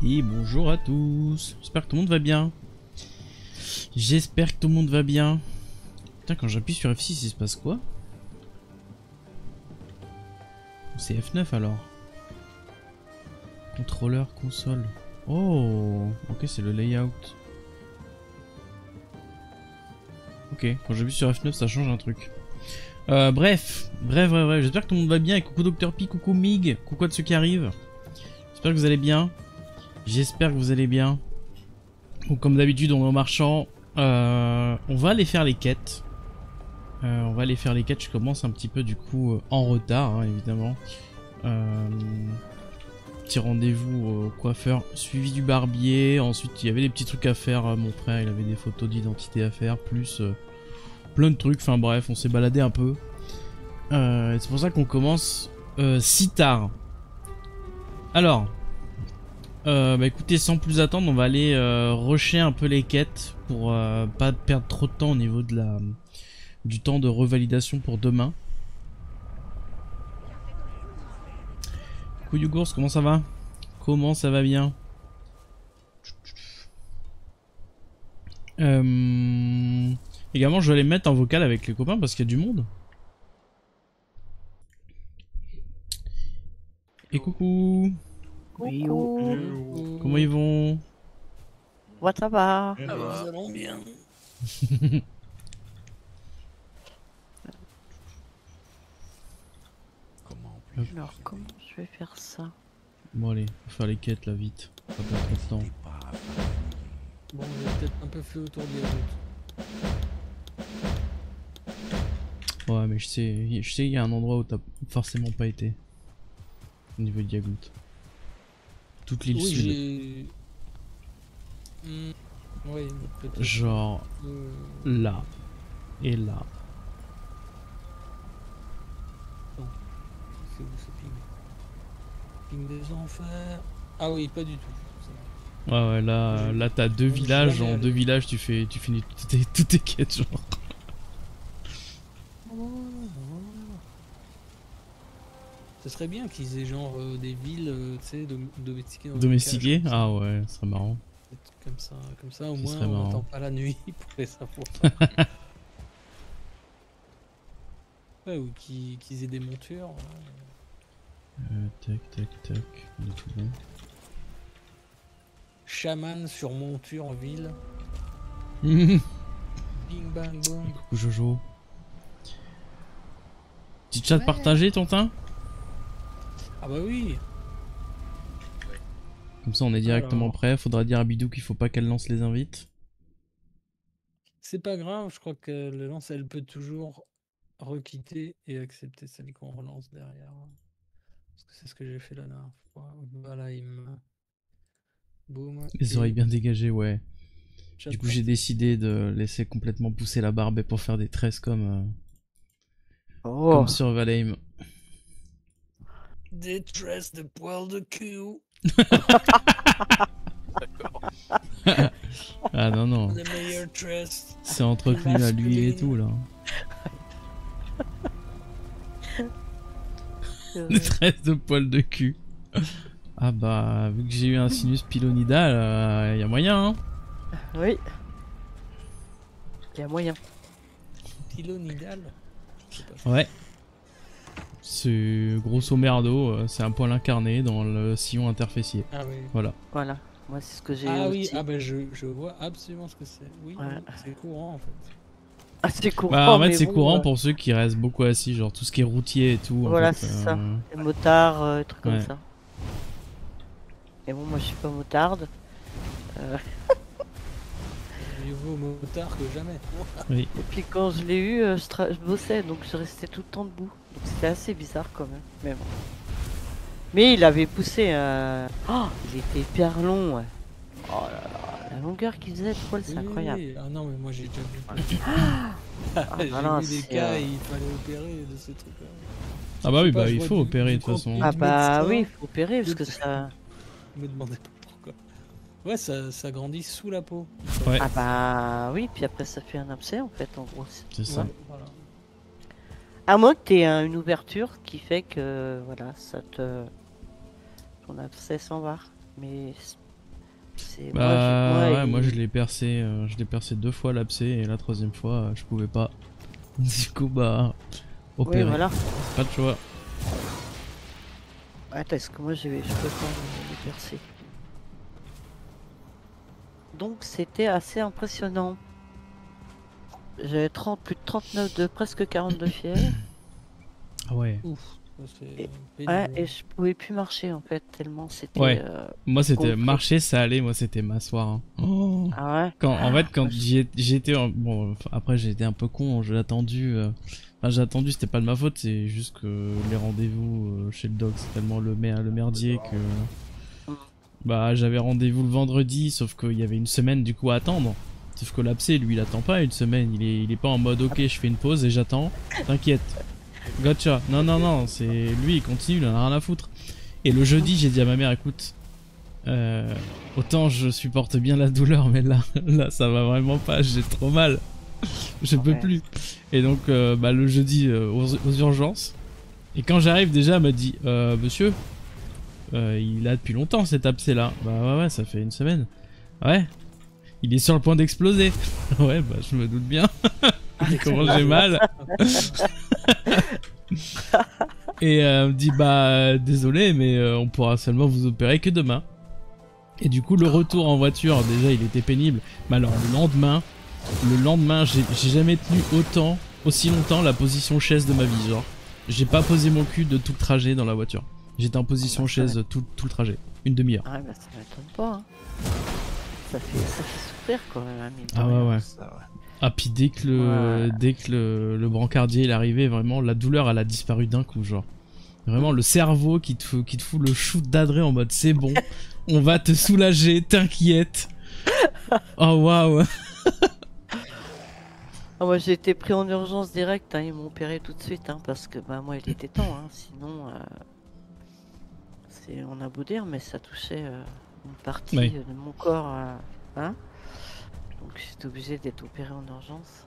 Et bonjour à tous. J'espère que tout le monde va bien. J'espère que tout le monde va bien. Putain, quand j'appuie sur F6, il se passe quoi? C'est F9 alors. Contrôleur, console. Oh, ok, c'est le layout. Ok, quand j'appuie sur F9, ça change un truc. Bref, j'espère que tout le monde va bien. Et coucou Dr P, coucou Mig, coucou à ceux qui arrivent. J'espère que vous allez bien. J'espère que vous allez bien. Donc, comme d'habitude, on est au marchand. On va aller faire les quêtes. Je commence un petit peu du coup en retard, hein, évidemment. Petit rendez-vous au coiffeur, suivi du barbier. Ensuite, il y avait des petits trucs à faire. Mon frère, il avait des photos d'identité à faire, plus plein de trucs. Enfin bref, on s'est baladé un peu. C'est pour ça qu'on commence si tard. Alors, bah écoutez, sans plus attendre, on va aller rusher un peu les quêtes pour pas perdre trop de temps au niveau de du temps de revalidation pour demain. Coucou Yougours, comment ça va? Comment ça va bien? Également, je vais les mettre en vocal avec les copains parce qu'il y a du monde. Et coucou. Coucou. Comment ils vont? Ouais, ça va. Nous allons bien. Alors, comment je vais faire ça? Bon allez, on va faire les quêtes là vite. Pas perdre trop de temps. Bon, on est peut-être un peu fait autour des routes. Ouais, mais je sais, il y a un endroit où t'as forcément pas été. Au niveau de Yagout. Toute l'île Oui, sud. j'ai... Oui, peut-être. Genre là. Et là. C'est où ce ping? Ping des enfers. Ah oui, pas du tout. Ouais, là t'as deux villages. En deux villages, tu finis toutes tes quêtes, genre. Ce serait bien qu'ils aient genre des villes, tu sais, domestiquées. Domestiqué? Ah ouais, ce serait marrant. Des trucs comme ça, au Ce moins serait on marrant. n'attend pas la nuit pour les savoir. Ouais, ou qu'ils aient des montures. Tac, on est tout bon. Chaman sur monture ville. Coucou Bing bang boom. Jojo. Petit chat partagé, Tontin? Ah bah oui. Comme ça on est directement Alors. prêt. Faudra dire à Bidou qu'il faut pas qu'elle lance les invites. C'est pas grave, je crois que le lance elle peut toujours requitter et accepter celle qu'on relance derrière. Parce que c'est ce que j'ai fait la dernière fois. Voilà, il me. Boum. Les oreilles bien dégagées, ouais. Chat Du coup j'ai décidé de laisser complètement pousser la barbe et pour faire des tresses comme sur Valheim. Des tresses de poils de cul. Ah non. Les meilleures tresses. C'est entretenu à l'huile et tout là. Des tresses de poils de cul. Ah bah, vu que j'ai eu un sinus pilonidal, y a moyen, hein. Oui. Il y a moyen. Pilonidal. Ouais. C'est grosso merdo, c'est un poil incarné dans le sillon interfécier. Ah oui. Voilà. Voilà. Moi, c'est ce que j'ai Ah aussi. oui, ah bah je vois absolument ce que c'est. Oui, Ouais. c'est courant en fait. Ah, c'est courant. Bah en fait mais c'est bon, courant pour ceux qui restent beaucoup assis, genre tout ce qui est routier et tout. Voilà, en fait, c'est ça. Les motards, des trucs comme ouais. ça. Et bon, moi, je suis pas motarde. Mieux vaut motard que jamais. Oui. Et puis quand je l'ai eu, je bossais, donc je restais tout le temps debout. Donc c'était assez bizarre quand même. Mais bon. Mais il avait poussé. Oh, il était hyper long. Ouais. Oh là là, la longueur qu'il faisait, de poil, c'est incroyable. Oui. Ah non, mais moi j'ai déjà vu. J'ai voilà, vu des c'est, cas, il fallait opérer de ces trucs-là. Ah bah oui, pas, bah je il vois faut opérer de toute façon. contenu Ah de bah médecin. oui, il faut opérer parce que ça. Je me demandais pas pourquoi. Ouais, ça grandit sous la peau. Ouais. Ah bah oui, puis après ça fait un abcès en fait, en gros. C'est ça. Ouais. Voilà. À moins que tu aies une ouverture qui fait que voilà, ça te. Ton abcès s'en va. Mais Bah ouais, moi il- je l'ai percé 2 fois l'abcès et la 3e fois je pouvais pas. Du coup bah Oui, opéré. voilà. Pas de choix. Attends, est-ce que moi je peux pas le percer. Donc c'était assez impressionnant. J'avais plus de 39 de presque 40 de fièvre. Ah ouais. Ouf, ça, c'est Et- pénible. Ouais, et je pouvais plus marcher en fait, tellement c'était Ouais. Moi c'était gonflé. marcher, ça allait, moi c'était m'asseoir. Hein. Oh. Ah ouais? En fait, quand Moi, j'étais bon, enfin, après j'ai été un peu con, j'ai attendu. Enfin, j'ai attendu, c'était pas de ma faute, c'est juste que les rendez-vous chez le doc, c'est tellement le merdier que. Bah, j'avais rendez-vous le vendredi, sauf qu'il y avait une semaine du coup à attendre. Sauf que l'abcès, lui, il attend pas une semaine, il est pas en mode ok, je fais une pause et j'attends. T'inquiète. Gotcha. Non, non, non, c'est lui, il continue, il en a rien à foutre. Et le jeudi, j'ai dit à ma mère, écoute. Autant je supporte bien la douleur, mais là ça va vraiment pas, j'ai trop mal. Je peux Ouais. plus. Et donc bah, le jeudi aux urgences. Et quand j'arrive déjà elle m'a dit monsieur, il a depuis longtemps cet abcès là. Bah ouais, ça fait une semaine. Ouais. Il est sur le point d'exploser. Ouais bah je me doute bien. Comment j'ai mal. Et elle me dit bah désolé mais on pourra seulement vous opérer que demain. Et du coup le retour en voiture déjà il était pénible. Mais alors le lendemain j'ai jamais tenu aussi longtemps la position chaise de ma vie. Genre j'ai pas posé mon cul de tout le trajet dans la voiture. J'étais en position chaise tout le trajet. Une demi-heure. Ah ouais, bah ça m'étonne pas. Hein. Ça fait souffrir quand même. Hein, mine de Ah rien. ouais. Ah puis dès que le brancardier il est arrivé, vraiment la douleur elle a disparu d'un coup genre. Vraiment le cerveau qui te fout le shoot d'adré en mode c'est bon, on va te soulager, t'inquiète. Oh waouh. Ah, moi j'ai été pris en urgence direct, hein, ils m'ont opéré tout de suite hein, parce que bah moi il était temps, hein, sinon on a beau dire mais ça touchait une partie Ouais. de mon corps, hein, donc j'étais obligé d'être opéré en urgence.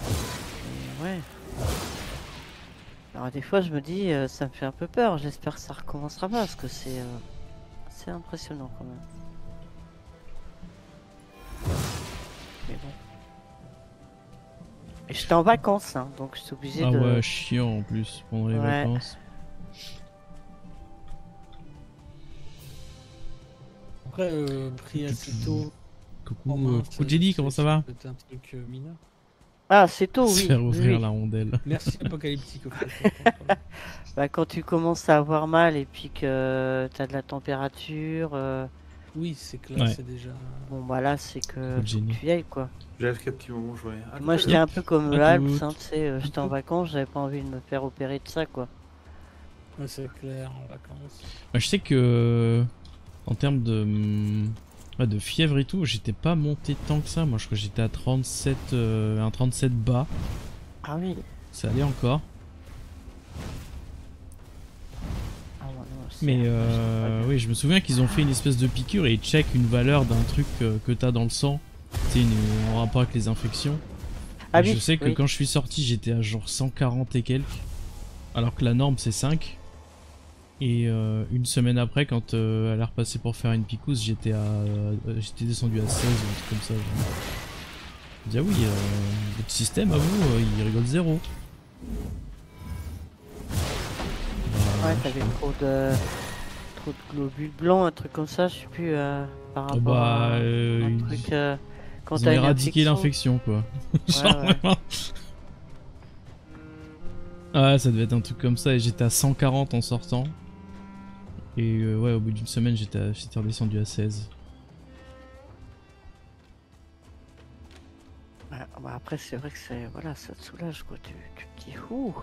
Et ouais. Alors des fois je me dis ça me fait un peu peur, j'espère que ça recommencera pas parce que c'est impressionnant quand même. Mais bon. Et j'étais en vacances, hein, donc j'étais obligé Ah de... ouais, chiant en plus pendant les Ouais. vacances. Après, pris assez tôt. Coucou, en main, coucou Jenny, comment ça va? C'est un truc mineur. Ah, c'est tôt, Se oui. faire oui, ouvrir oui. la rondelle. Merci Apocalyptique au fait. Bah, quand tu commences à avoir mal et puis que tu as de la température, Oui, c'est clair, Ouais. c'est déjà. bon bah là c'est que Coucou, Jenny. tu y ailles quoi. J'ai fait petit moment joué. Ah, Moi tout à j'étais l'heure. un peu comme À Alps, toutes. hein, tu sais, j'étais en vacances, j'avais pas envie de me faire opérer de ça quoi. Ouais, c'est clair, en vacances. Bah, je sais que en termes de fièvre et tout, j'étais pas monté tant que ça. Moi je crois que j'étais à 37, un 37 bas. Ah oui. Ça allait encore. Ah, ouais, non, c'est- Mais c'est pas bien. oui, je me souviens qu'ils ont fait une espèce de piqûre et ils checkent une valeur d'un truc que t'as dans le sang. C'est en rapport avec les infections. Ah Et oui, je sais que oui. quand je suis sorti, j'étais à genre 140 et quelques. Alors que la norme c'est 5. Et une semaine après, quand elle est repassée pour faire une picouse, j'étais descendu à 16 ou un truc comme ça. Je dis ah oui, votre système à vous, il rigole zéro. Bah, Ouais, t'avais trop de globules blancs, un truc comme ça, je sais plus par rapport bah, à un ils- truc quand Ils ont t'as une éradiqué infection. l'infection quoi. Genre ouais. vraiment. Ah ça devait être un truc comme ça et j'étais à 140 en sortant. Et ouais au bout d'une semaine j'étais redescendu à 16. Ouais, bah après c'est vrai que c'est voilà, ça te soulage quoi, tu te dis ouh.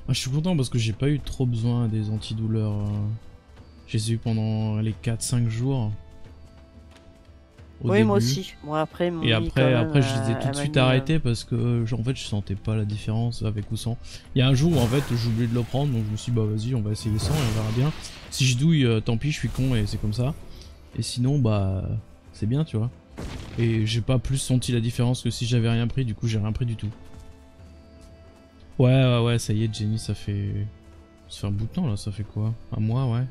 Ah, je suis content parce que j'ai pas eu trop besoin des antidouleurs. Je les ai eu pendant les 4-5 jours. Au Oui, moi début. aussi. Moi après, Et après je les ai tout de suite arrêtés parce que en fait je sentais pas la différence avec ou sans. Il y a un jour où en fait j'ai oublié de le prendre donc je me suis dit bah vas-y on va essayer sans et on verra bien. Si je douille tant pis je suis con et c'est comme ça. Et sinon bah c'est bien tu vois. Et j'ai pas plus senti la différence que si j'avais rien pris, du coup j'ai rien pris du tout. Ouais ça y est Jenny ça fait Ça fait un bout de temps là, ça fait quoi? Un mois, ouais.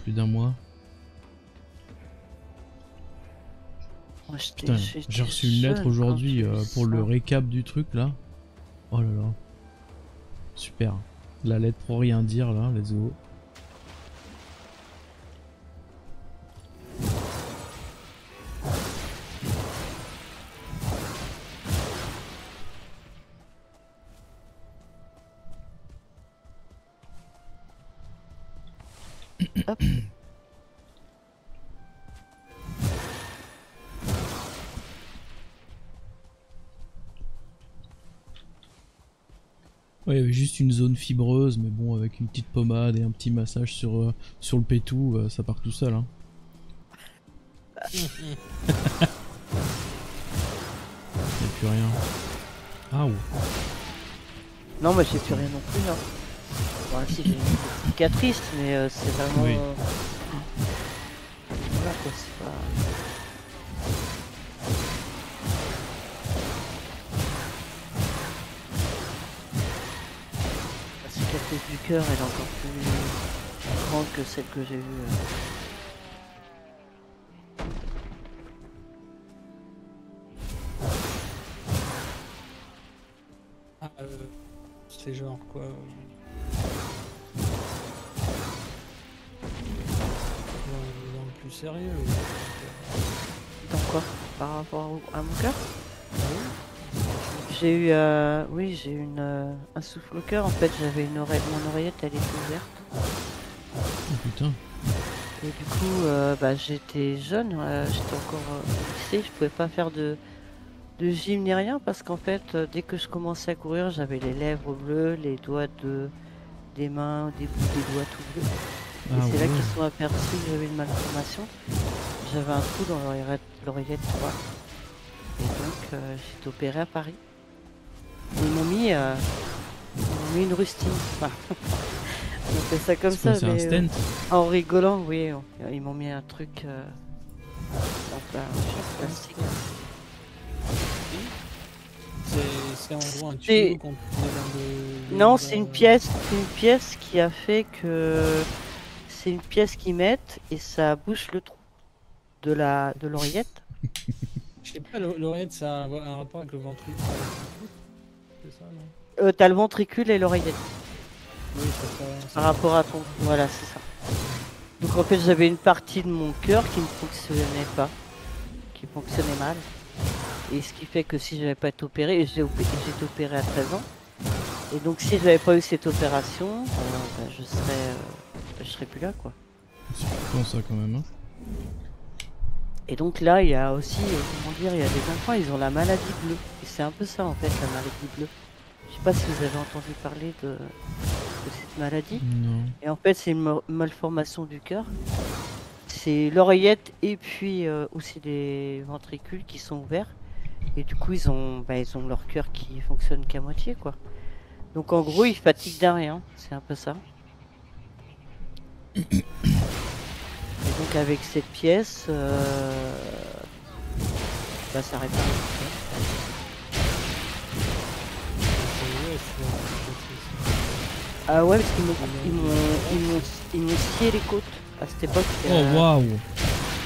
Plus d'un mois. Moi, Putain, j'ai reçu une lettre aujourd'hui pour le récap du truc là. Oh là là. Super. La lettre pour rien dire là, let's go. Hop. Ouais, il y avait juste une zone fibreuse, mais bon, avec une petite pommade et un petit massage sur le pétou, ça part tout seul. Hein. Il n'y a plus rien. Ah ouais. Non, mais j'ai plus rien non plus. Hein. Bon, si, j'ai une cicatrice, mais c'est vraiment. Oui. Voilà quoi, c'est pas. La cicatrice du cœur, elle est encore plus grande que celle que j'ai vue. Ah, c'est genre quoi dans le plus sérieux Dans quoi? Par rapport à mon cœur? Ah oui. J'ai eu, oui, j'ai eu un souffle au cœur. En fait, j'avais mon oreillette, elle était ouverte. Oh putain. Et du coup, bah, j'étais jeune, j'étais encore au lycée, je pouvais pas faire de gym ni rien parce qu'en fait, dès que je commençais à courir, j'avais les lèvres bleues, les doigts des mains, des bouts des doigts tout bleus. Et Ah c'est là ouais. qu'ils se sont aperçus que j'avais une malformation. J'avais un trou dans l'oreillette droite. Et donc, j'ai été opérée à Paris. Ils m'ont mis une rustine. Enfin, on fait ça comme C'est quoi, ça, c'est un mais stent? en rigolant, oui. Ils m'ont mis un truc en plastique. C'est en gros un C'est- tuyau qu'on met dans le. Non, c'est une pièce qui a fait que c'est une pièce qu'ils mettent et ça bouche le trou de l'oreillette. Je sais pas, l'oreillette ça a un rapport avec le ventricule. C'est ça, non? T'as le ventricule et l'oreillette Oui, ça. par rapport à ton. Voilà, c'est ça. Donc en fait, j'avais une partie de mon cœur qui ne fonctionnait pas, qui fonctionnait mal. Et ce qui fait que si j'avais pas été opérée, et j'ai été opérée à 13 ans. Et donc si j'avais pas eu cette opération, bah, je serais plus là quoi. C'est flippant ça quand même. Hein. Et donc là, il y a aussi, comment dire, il y a des enfants, ils ont la maladie bleue. Et c'est un peu ça en fait, la maladie bleue. Je sais pas si vous avez entendu parler de cette maladie. Non. Et en fait, c'est une malformation du cœur. C'est l'oreillette et puis aussi les ventricules qui sont ouverts. Et du coup, ils ont leur cœur qui fonctionne qu'à moitié, quoi. Donc en gros, ils fatiguent d'un rien. C'est un peu ça. Et donc avec cette pièce, bah, ça répare. Ah ouais, parce qu'ils m'ont scié les côtes à cette époque. Oh waouh.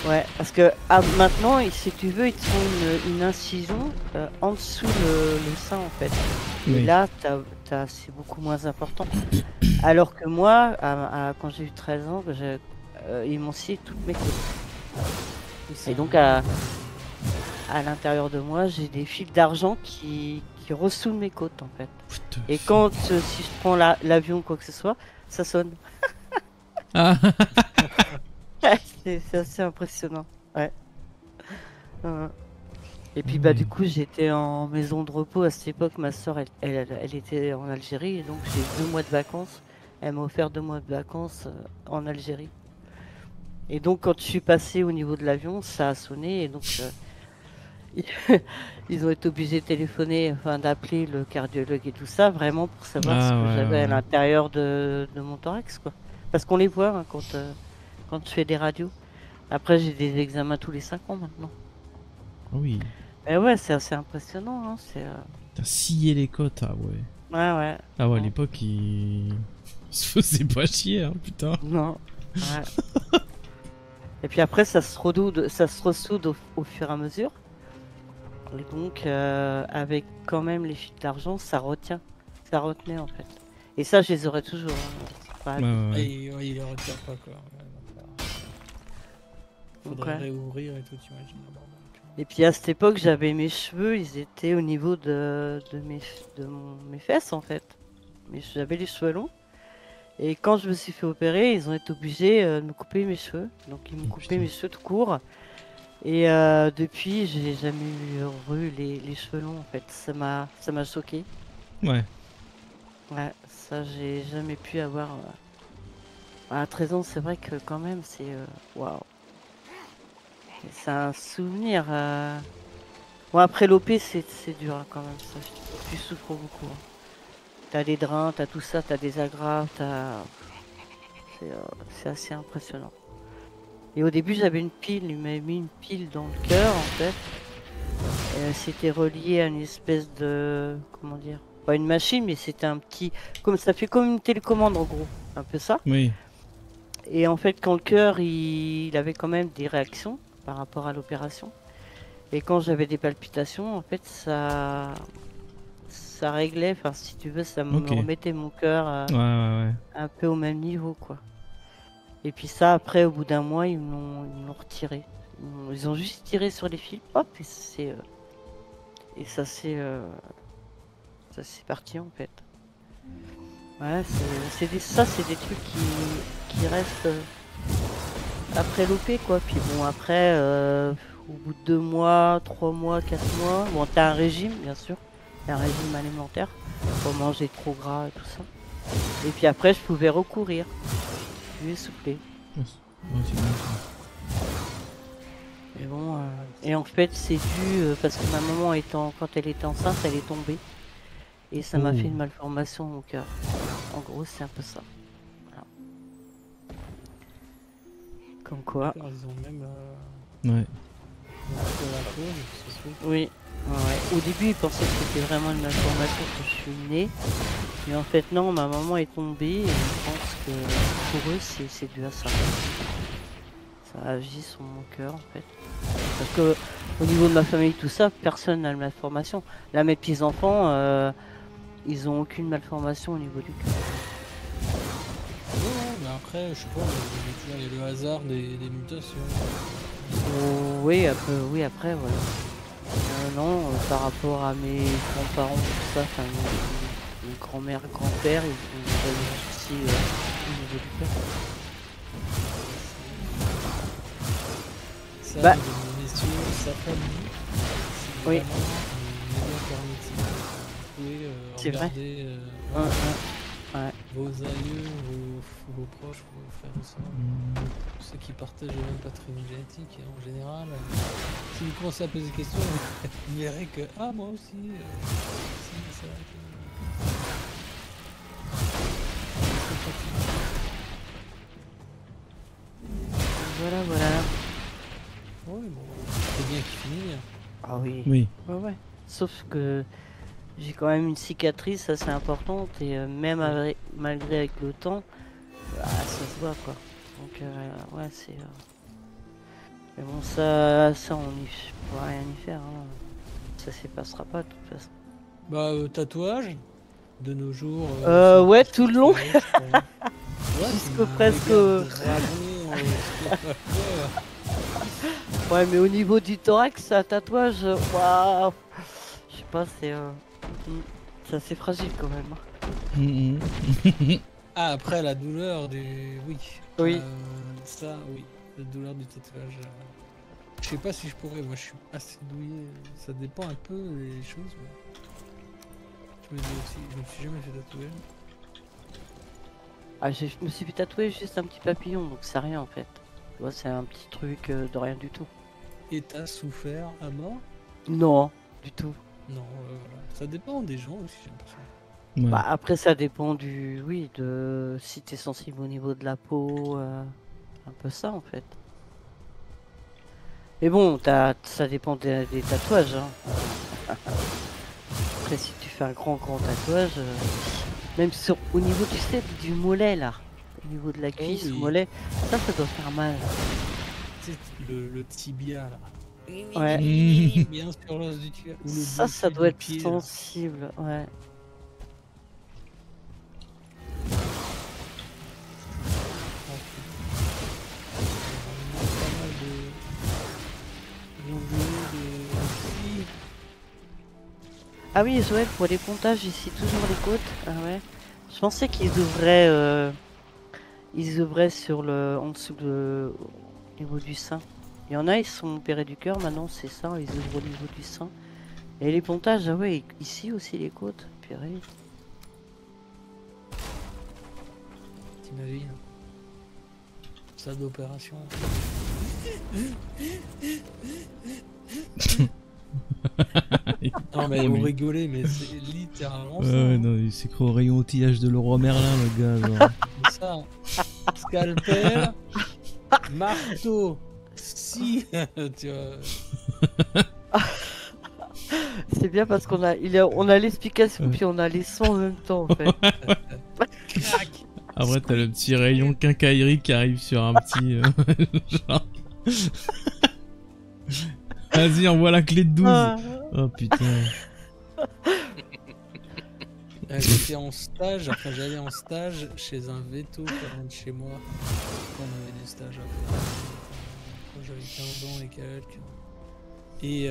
Ouais, parce que maintenant, si tu veux, ils te font une incision en dessous le sein en fait. Et Oui. là, c'est beaucoup moins important. Alors que moi, quand j'ai eu 13 ans, ils m'ont scié toutes mes côtes. Et donc à l'intérieur de moi, j'ai des fils d'argent qui ressoulent mes côtes en fait. Putain. Et quand si je prends l'avion ou quoi que ce soit, ça sonne. Ah. C'est assez impressionnant. Ouais. Et puis bah du coup j'étais en maison de repos à cette époque. Ma soeur elle était en Algérie et donc j'ai eu 2 mois de vacances. Elle m'a offert 2 mois de vacances en Algérie. Et donc quand je suis passé au niveau de l'avion, ça a sonné et donc ils ont été obligés de téléphoner, enfin d'appeler le cardiologue et tout ça, vraiment pour savoir ce que j'avais à l'intérieur de mon thorax quoi. Parce qu'on les voit hein, quand je fais des radios. Après j'ai des examens tous les 5 ans maintenant. Oui. Mais ouais, c'est assez impressionnant. Hein, T'as scié les côtes, ah ouais. Ouais. Ah ouais, à Non. l'époque, il se faisait pas chier, hein, putain. Non. Ouais. Et puis après, ça se ressoude au fur et à mesure. Et donc, avec quand même les fils d'argent, ça retient. Ça retenait en fait. Et ça, je les aurais toujours. Hein. C'est pas Ouais, ouais, ouais. Ouais, il les retire pas quoi. Ouais, donc, Donc, faudrait ouais. réouvrir et tout, t'imagines. Bon, donc, Et puis à cette époque, j'avais mes cheveux, ils étaient au niveau mes fesses en fait. Mais j'avais les cheveux longs. Et quand je me suis fait opérer, ils ont été obligés de me couper mes cheveux. Donc ils me Oh, coupaient putain. mes cheveux tout court. Et depuis, j'ai jamais eu les cheveux longs en fait. Ça m'a choqué. Ouais. Ouais, ça j'ai jamais pu avoir. À 13 ans, c'est vrai que quand même, c'est waouh. C'est un souvenir. Bon, après l'OP, c'est dur hein, quand même. Ça, tu souffres beaucoup. Hein. T'as des drains, t'as tout ça, t'as des agrafes, c'est assez impressionnant. Et au début, j'avais une pile, il m'avait mis une pile dans le cœur en fait. C'était relié à une espèce de, comment dire, pas une machine, mais c'était un petit, comme ça fait comme une télécommande en gros, un peu ça. Oui. Et en fait, quand le cœur, il avait quand même des réactions par rapport à l'opération. Et quand j'avais des palpitations, en fait, ça réglait, enfin, si tu veux, ça me Ok. remettait mon cœur Ouais. un peu au même niveau, quoi. Et puis ça, après, au bout d'un mois, ils me l'ont retiré. Ils ont juste tiré sur les fils, hop, et ça c'est parti, en fait. Ouais, c'est des trucs qui restent après l'OP, quoi. Puis bon, après, au bout de 2 mois, 3 mois, 4 mois, bon, t'as un régime, bien sûr. T'as un régime alimentaire pour manger trop gras et tout ça. Et puis après, je pouvais recourir. Je suis essoufflé. Ouais, c'est bien ça. Mais bon, et en fait, c'est dû parce que ma maman, quand elle était enceinte, elle est tombée. Et ça m'a Oh. fait une malformation au cœur. En gros, c'est un peu ça. Voilà. Comme quoi. ils ont même Ouais. de la cause, ce truc. Oui. Ouais. Au début, ils pensaient que c'était vraiment une malformation que je suis née. Mais en fait, non, ma maman est tombée et je pense que pour eux, c'est dû à ça. Ça agit sur mon cœur, en fait. Parce que au niveau de ma famille, tout ça, personne n'a de malformation. Là, mes petits-enfants, ils ont aucune malformation au niveau du cœur. Ouais, mais après, je sais pas, il y a le hasard des mutations. Oui, après, voilà. Non, par rapport à mes grands-parents, tout ça, enfin, mes grand-mère, grand-père, ils ont pas eu de soucis au niveau du cœur. Ça, Bah. mesdames et messieurs, sa famille, c'est Oui. vraiment une méga carnitique. Vous pouvez C'est vrai. regarder Ouais. vos aïeux, vos proches, vos frères et sœurs, ceux qui partagent le même patrimoine génétique, et en général, si vous commencez à poser des questions, vous verrez que « Ah, moi aussi si, ça, Voilà. Ouais, bon, c'est bien qu'il finit bien. Ah oui. Oui. Ouais. Sauf que j'ai quand même une cicatrice assez importante et même malgré avec le temps, ça se voit quoi. Donc ouais, c'est. Mais bon, ça on pourra rien y faire. Hein. Ça s'effacera pas de toute façon. Bah, tatouage, de nos jours. Ouais, tout le long. Ouais, Jusqu'au c'est presque. un dragon, je sais pas quoi. Ouais, mais au niveau du thorax, un tatouage, waouh. Je sais pas, c'est assez fragile quand même. Hein. Ah, après la douleur du. Oui. Oui. Ça, oui. La douleur du tatouage. Je sais pas si je pourrais. Moi, je suis assez douillé. Ça dépend un peu des choses. Mais... Je me dis aussi, je me suis jamais fait tatouer. Ah, je me suis fait tatouer juste un petit papillon, donc c'est rien en fait. Tu vois, c'est un petit truc de rien du tout. Et t'as souffert à mort? Non, du tout. Non, voilà. Ça dépend des gens aussi, j'ai l'impression. Ouais. Bah, après, ça dépend de si t'es sensible au niveau de la peau, un peu ça en fait. Mais bon, ça dépend des tatouages. Hein. Après, si tu fait un grand tatouage, même sur, au niveau du mollet là, au niveau de la cuisse, oui. mollet, ça doit faire mal. Tu sais, le tibia là. Ouais. Bien sur l'os du tibia. Ou le Ça dessus doit du être pied, là. sensible, ouais. Pas mal de... Ah oui, Joël, pour les pontages ici, toujours les côtes. Ah ouais. Je pensais ils ouvraient sur le, en dessous de, au niveau du sein. Il y en a, ils sont opérés du cœur, maintenant c'est ça, ils ouvrent au niveau du sein. Et les pontages, ah ouais, ici aussi les côtes, purée. T'imagines? Ça d'opération. Non mais vous rigolez, mais c'est littéralement ça. Ouais, hein. non, il s'est cru au rayon outillage de Leroy Merlin, le gars. Genre. C'est ça. Scalpel, marteau, scie, tu vois. C'est bien parce qu'on a, on a l'explication Ouais. puis on a les sons en même temps en fait. Crac. Après, t'as le petit rayon quincaillerie qui arrive sur un petit. Genre. Vas-y, envoie la clé de 12. Ah. Oh putain. J'étais en stage, enfin j'allais en stage chez un veto pas loin de chez moi. On avait des stages à faire quand j'avais 15 ans et quelques. Et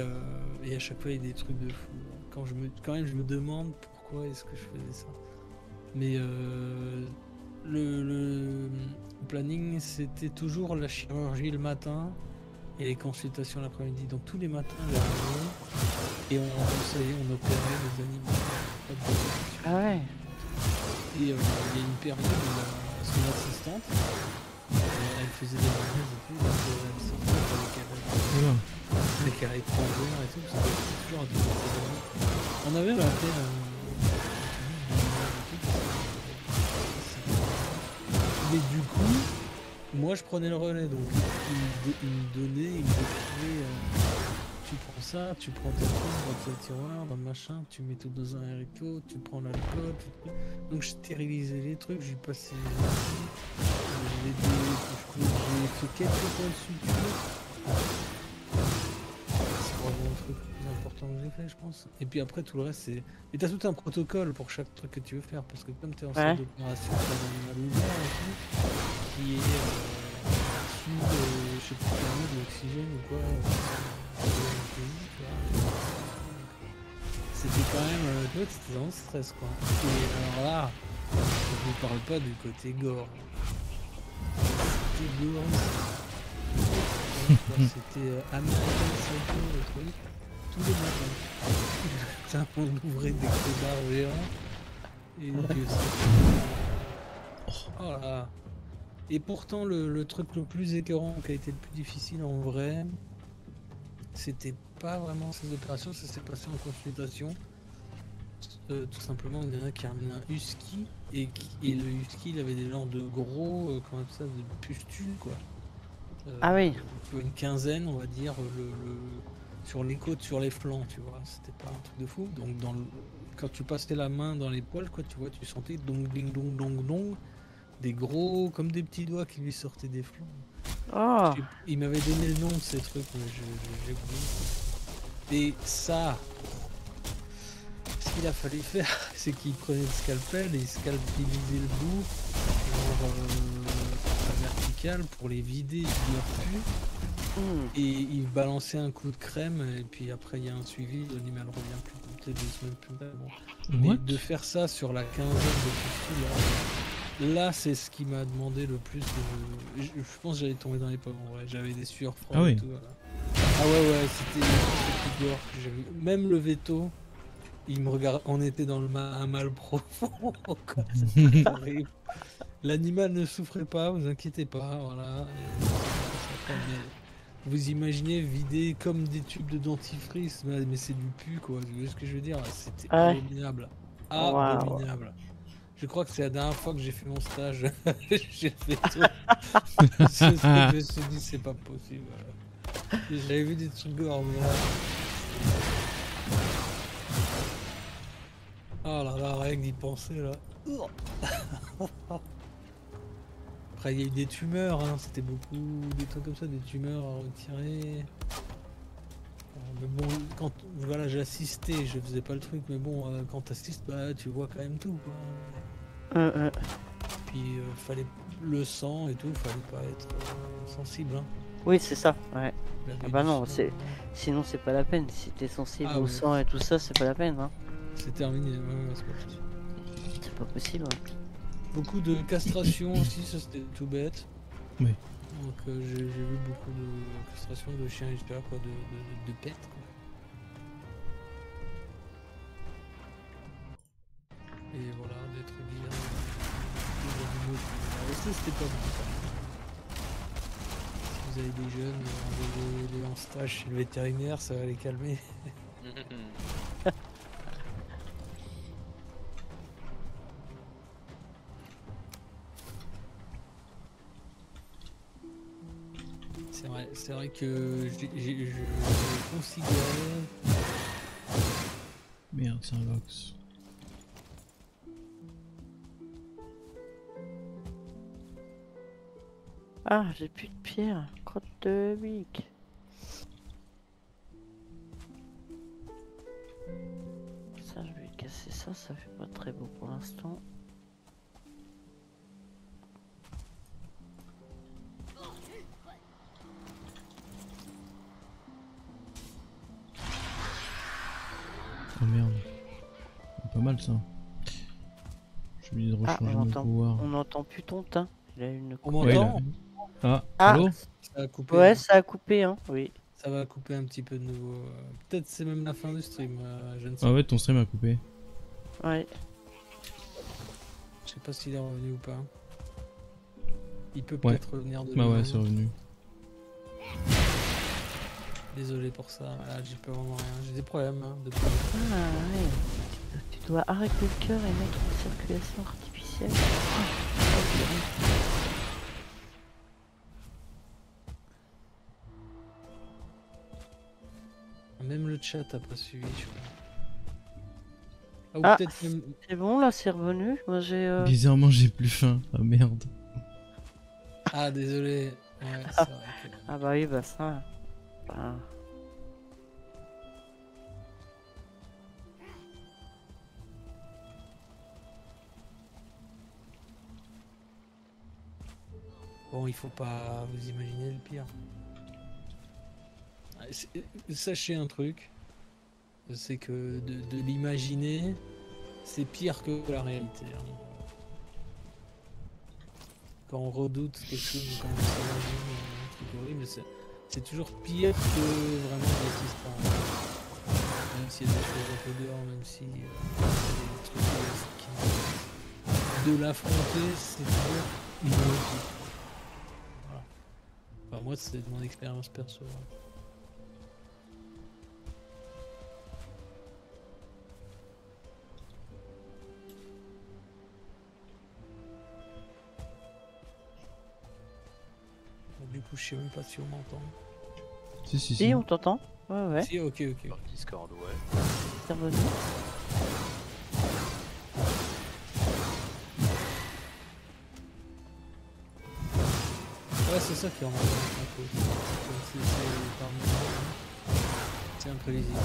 à chaque fois il y a des trucs de fou. Quand même je me demande pourquoi est-ce que je faisais ça. Mais le planning c'était toujours la chirurgie le matin et les consultations l'après-midi. Donc tous les matins j'arrivais et on opérait les animaux. Pas de détection. Ah ouais. Et il y a une période où son assistante, elle faisait des malaises et tout, donc elle sortait Oula. avec elle étrangère et tout, c'était toujours un truc. On avait appelé mais du coup, moi je prenais le relais, donc il me donnait, il me décrivait, tu prends ça, tu prends tes trucs dans le tiroir, dans le machin, tu mets tout dans un haricot, tu prends l'alcool, donc je stérilisais les trucs, j'ai passé j'ai fait quelques points de suture. C'est vraiment le truc le plus important que j'ai fait, je pense. Et puis après, tout le reste, c'est. Et t'as tout un protocole pour chaque truc que tu veux faire, parce que comme t'es en salle d'opération, t'as un animal ouvert et tout, qui est sous, je sais plus comment, de l'oxygène ou quoi. C'était quand même. Tu vois, c'était dans le stress, quoi. Et alors là, je vous parle pas du côté gore. C'était gore. C'était American Psycho, le truc, tous les matins. Putain, on ouvrait des clébards géants. Et Dieu sait. Oh là. Et pourtant, le truc le plus écœurant qui a été le plus difficile en vrai, c'était pas vraiment ces opérations, ça s'est passé en consultation. Tout simplement, il y en a qui a amené un husky et le husky il avait des genres de gros, comment on appelle ça, de pustules quoi. Ah oui. Une quinzaine, on va dire, sur les côtes, sur les flancs, tu vois. C'était pas un truc de fou. Donc, quand tu passais la main dans les poils, quoi, tu vois, tu sentais dong, ding, dong, dong, dong, des gros, comme des petits doigts qui lui sortaient des flancs. Oh. Il m'avait donné le nom de ces trucs, mais j'ai oublié. Et ça, ce qu'il a fallu faire, c'est qu'il prenait le scalpel et il scalpelisait le bout, genre vertical pour les vider de leur pu. Et il balançait un coup de crème et puis après il y a un suivi, l'animal revient plus peut-être 2 semaines plus tard. Bon. Mais de faire ça sur la quinzaine de pustules, là c'est ce qui m'a demandé le plus de... Je pense que j'allais tomber dans les pommes en vrai, j'avais des sueurs froides Ah oui. et tout. Voilà. Ah ouais, c'était le plus gore que j'ai vu. Même le veto, il me regarde, on était dans un mal profond. C'était horrible. L'animal ne souffrait pas, vous inquiétez pas, voilà. Mais vous imaginez vider comme des tubes de dentifrice, mais c'est du pu quoi, vous voyez ce que je veux dire? C'était abominable. Abominable. Je crois que c'est la dernière fois que j'ai fait mon stage. J'ai fait tout. Je me suis dit c'est pas possible. J'avais vu des trucs gore, mais là... Oh là là, rien que d'y penser là. Après, il y a eu des tumeurs, hein. C'était beaucoup des trucs comme ça, des tumeurs à retirer. Mais bon, quand voilà, j'assistais, je faisais pas le truc, mais bon, quand t'assistes, bah tu vois quand même tout, quoi. Puis fallait le sang et tout, fallait pas être sensible, hein. Oui, c'est ça, ouais. Laver Ah bah du non, sang, c'est sinon c'est pas la peine. Si t'es sensible Ah au ouais. sang et tout ça, c'est pas la peine, hein. c'est terminé, ouais, c'est pas possible. C'est pas possible. Ouais. Beaucoup de castration aussi, ça c'était tout bête. Oui. Donc j'ai vu beaucoup de castration de chiens, etc. quoi, de pets, quoi. Et voilà, des trucs bien. Des animaux. Alors ça c'était pas bon. Si vous avez des jeunes, envoyez-les en stage chez le vétérinaire, ça va les calmer. C'est vrai que j'ai considéré. Merde, c'est un Vox. Ah, j'ai plus de pierre. Crotte de bique. Ça, je vais casser ça. Ça fait pas très beau pour l'instant. Oh merde. Pas mal ça. J'ai oublié de Ah, rechanger mon pouvoir. on entend plus ton teint. Il a une. On Ouais, m'entend? Ah, Ah, allô? Ça a coupé. ouais, hein. ça a coupé, hein. Oui. Ça va couper un petit peu de nouveau. Peut-être c'est même la fin du stream. Je ne sais Ah pas. ouais, ton stream a coupé. Ouais. Je sais pas s'il est revenu ou pas. Il peut Ouais. peut-être revenir de Bah loin. ouais, c'est revenu. Désolé pour ça. Là, j'ai pas vraiment rien. J'ai des problèmes. Hein, depuis. Ah, ouais. Tu dois arrêter le cœur et mettre en circulation artificielle. Même le chat a pas suivi, je crois. Ah, ou Ah, peut-être même. c'est bon, là, c'est revenu. Moi, j'ai. Bizarrement, j'ai plus faim. Ah merde. Ah, désolé. Ouais, c'est vrai que. Ah, bah oui, bah ça. Bah. Bon, il faut pas vous imaginer le pire. Sachez un truc, c'est que de l'imaginer, c'est pire que la réalité. Hein. Quand on redoute quelque chose, quand on s'imagine un truc horrible, c'est toujours pire que vraiment l'existence. Même s'il y a des choses un peu dehors, même si il y a des trucs qui... De l'affronter, c'est toujours une logique. Voilà. Enfin, moi, c'est de mon expérience perso. Hein. Du coup, je sais même pas si on m'entend. Si, si, si. Si, on t'entend. Ouais, ouais. Si, ok. Sur Discord, ouais. C'est revenu. Ouais, c'est ça qui est en cause. C'est imprévisible.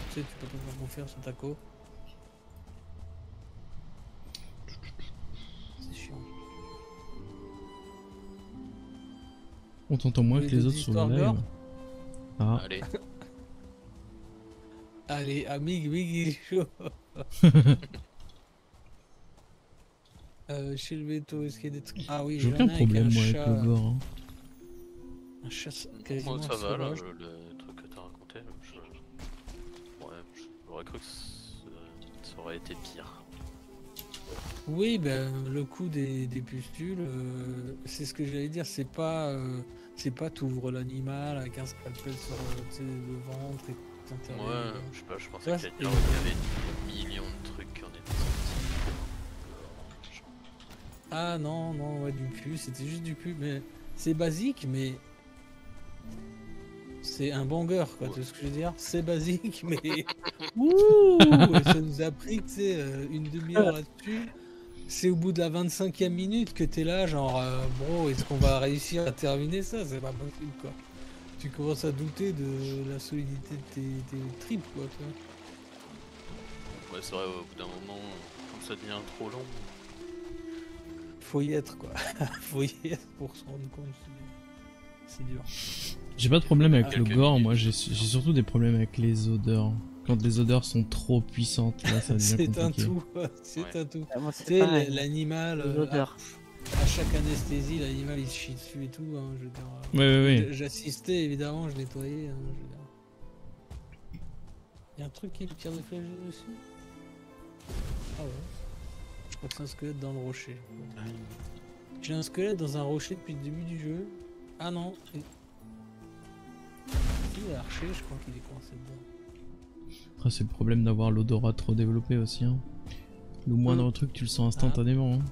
Tu sais, tu peux pas confier sur ta co. C'est chiant. On t'entend moins Oui, que les des autres sur le histoires live. d'or. Ah. Allez, Allez, Amig, il est chaud. Chez le veto, est-ce qu'il y a des trucs. Ah oui, J'ai j'en aucun ai un avec problème un moi avec chat. le gore. Hein. Un chat moi quasiment ça va là, sauvage. le truc que t'as raconté. Ouais, j'aurais cru que ça aurait été pire. Oui, ben, le coup des pustules, c'est ce que j'allais dire, c'est pas t'ouvres l'animal avec un scalpel sur tu sais, le ventre et t'interdis. Ouais, je sais pas, je pensais Ouais, qu'il y et- avait des millions de trucs qui en étaient sortis. Ah non, ouais, du pu, c'était juste du pu, mais c'est basique, mais c'est un banger, quoi, tu vois ce que je veux dire? C'est basique, mais ouh, et ça nous a pris, tu sais, une demi-heure là-dessus. C'est au bout de la 25e minute que t'es là, genre, bro, est-ce qu'on va réussir à terminer ça? C'est pas possible, quoi. Tu commences à douter de la solidité de tes tripes, quoi, tu vois. Ouais, c'est vrai, au bout d'un moment, quand ça devient trop long. Faut y être, quoi. Faut y être pour se rendre compte. C'est dur. J'ai pas de problème avec le quelques gore, minutes. moi j'ai surtout des problèmes avec les odeurs. Quand les odeurs sont trop puissantes, là ça devient C'est un compliqué. tout, c'est un tout. Ah, moi, Tu c'est sais, pareil. l'animal, Les odeurs. à chaque anesthésie, l'animal il se chie dessus et tout. Hein, je veux dire, Ouais. j'assistais évidemment, je nettoyais. Hein, je veux dire. Y a un truc qui me tire des flèches dessus. Ah ouais. Je crois que c'est un squelette dans le rocher. J'ai un squelette dans un rocher depuis le début du jeu. Ah non. Il est archer, je crois qu'il est coincé dedans. Après c'est le problème d'avoir l'odorat trop développé aussi. Hein. Le moindre truc tu le sens instantanément. Hein.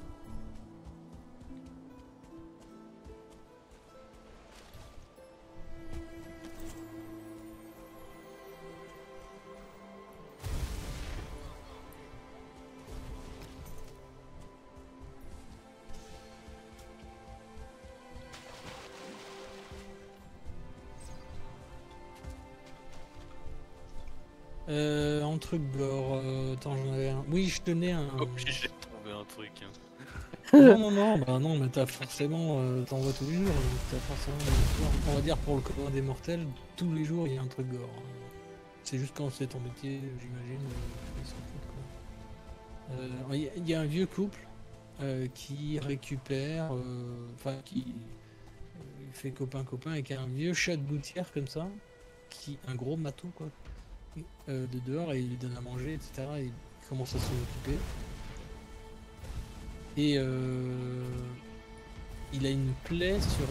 En truc gore, attends, j'en avais un. Oui, je tenais un. Oh, j'ai trouvé un truc. Hein. Bah non, mais t'as forcément, t'en vois tous les jours, donc t'as forcément des histoires. On va dire pour le commun des mortels, tous les jours il y a un truc gore. C'est juste quand c'est ton métier, j'imagine, ils s'en foutent, quoi. Il y a un vieux couple qui récupère, enfin qui fait copain-copain avec un vieux chat de gouttière comme ça, un gros matou quoi, de dehors, et il lui donne à manger, etc. Et il commence à s'en occuper. Et il a une plaie sur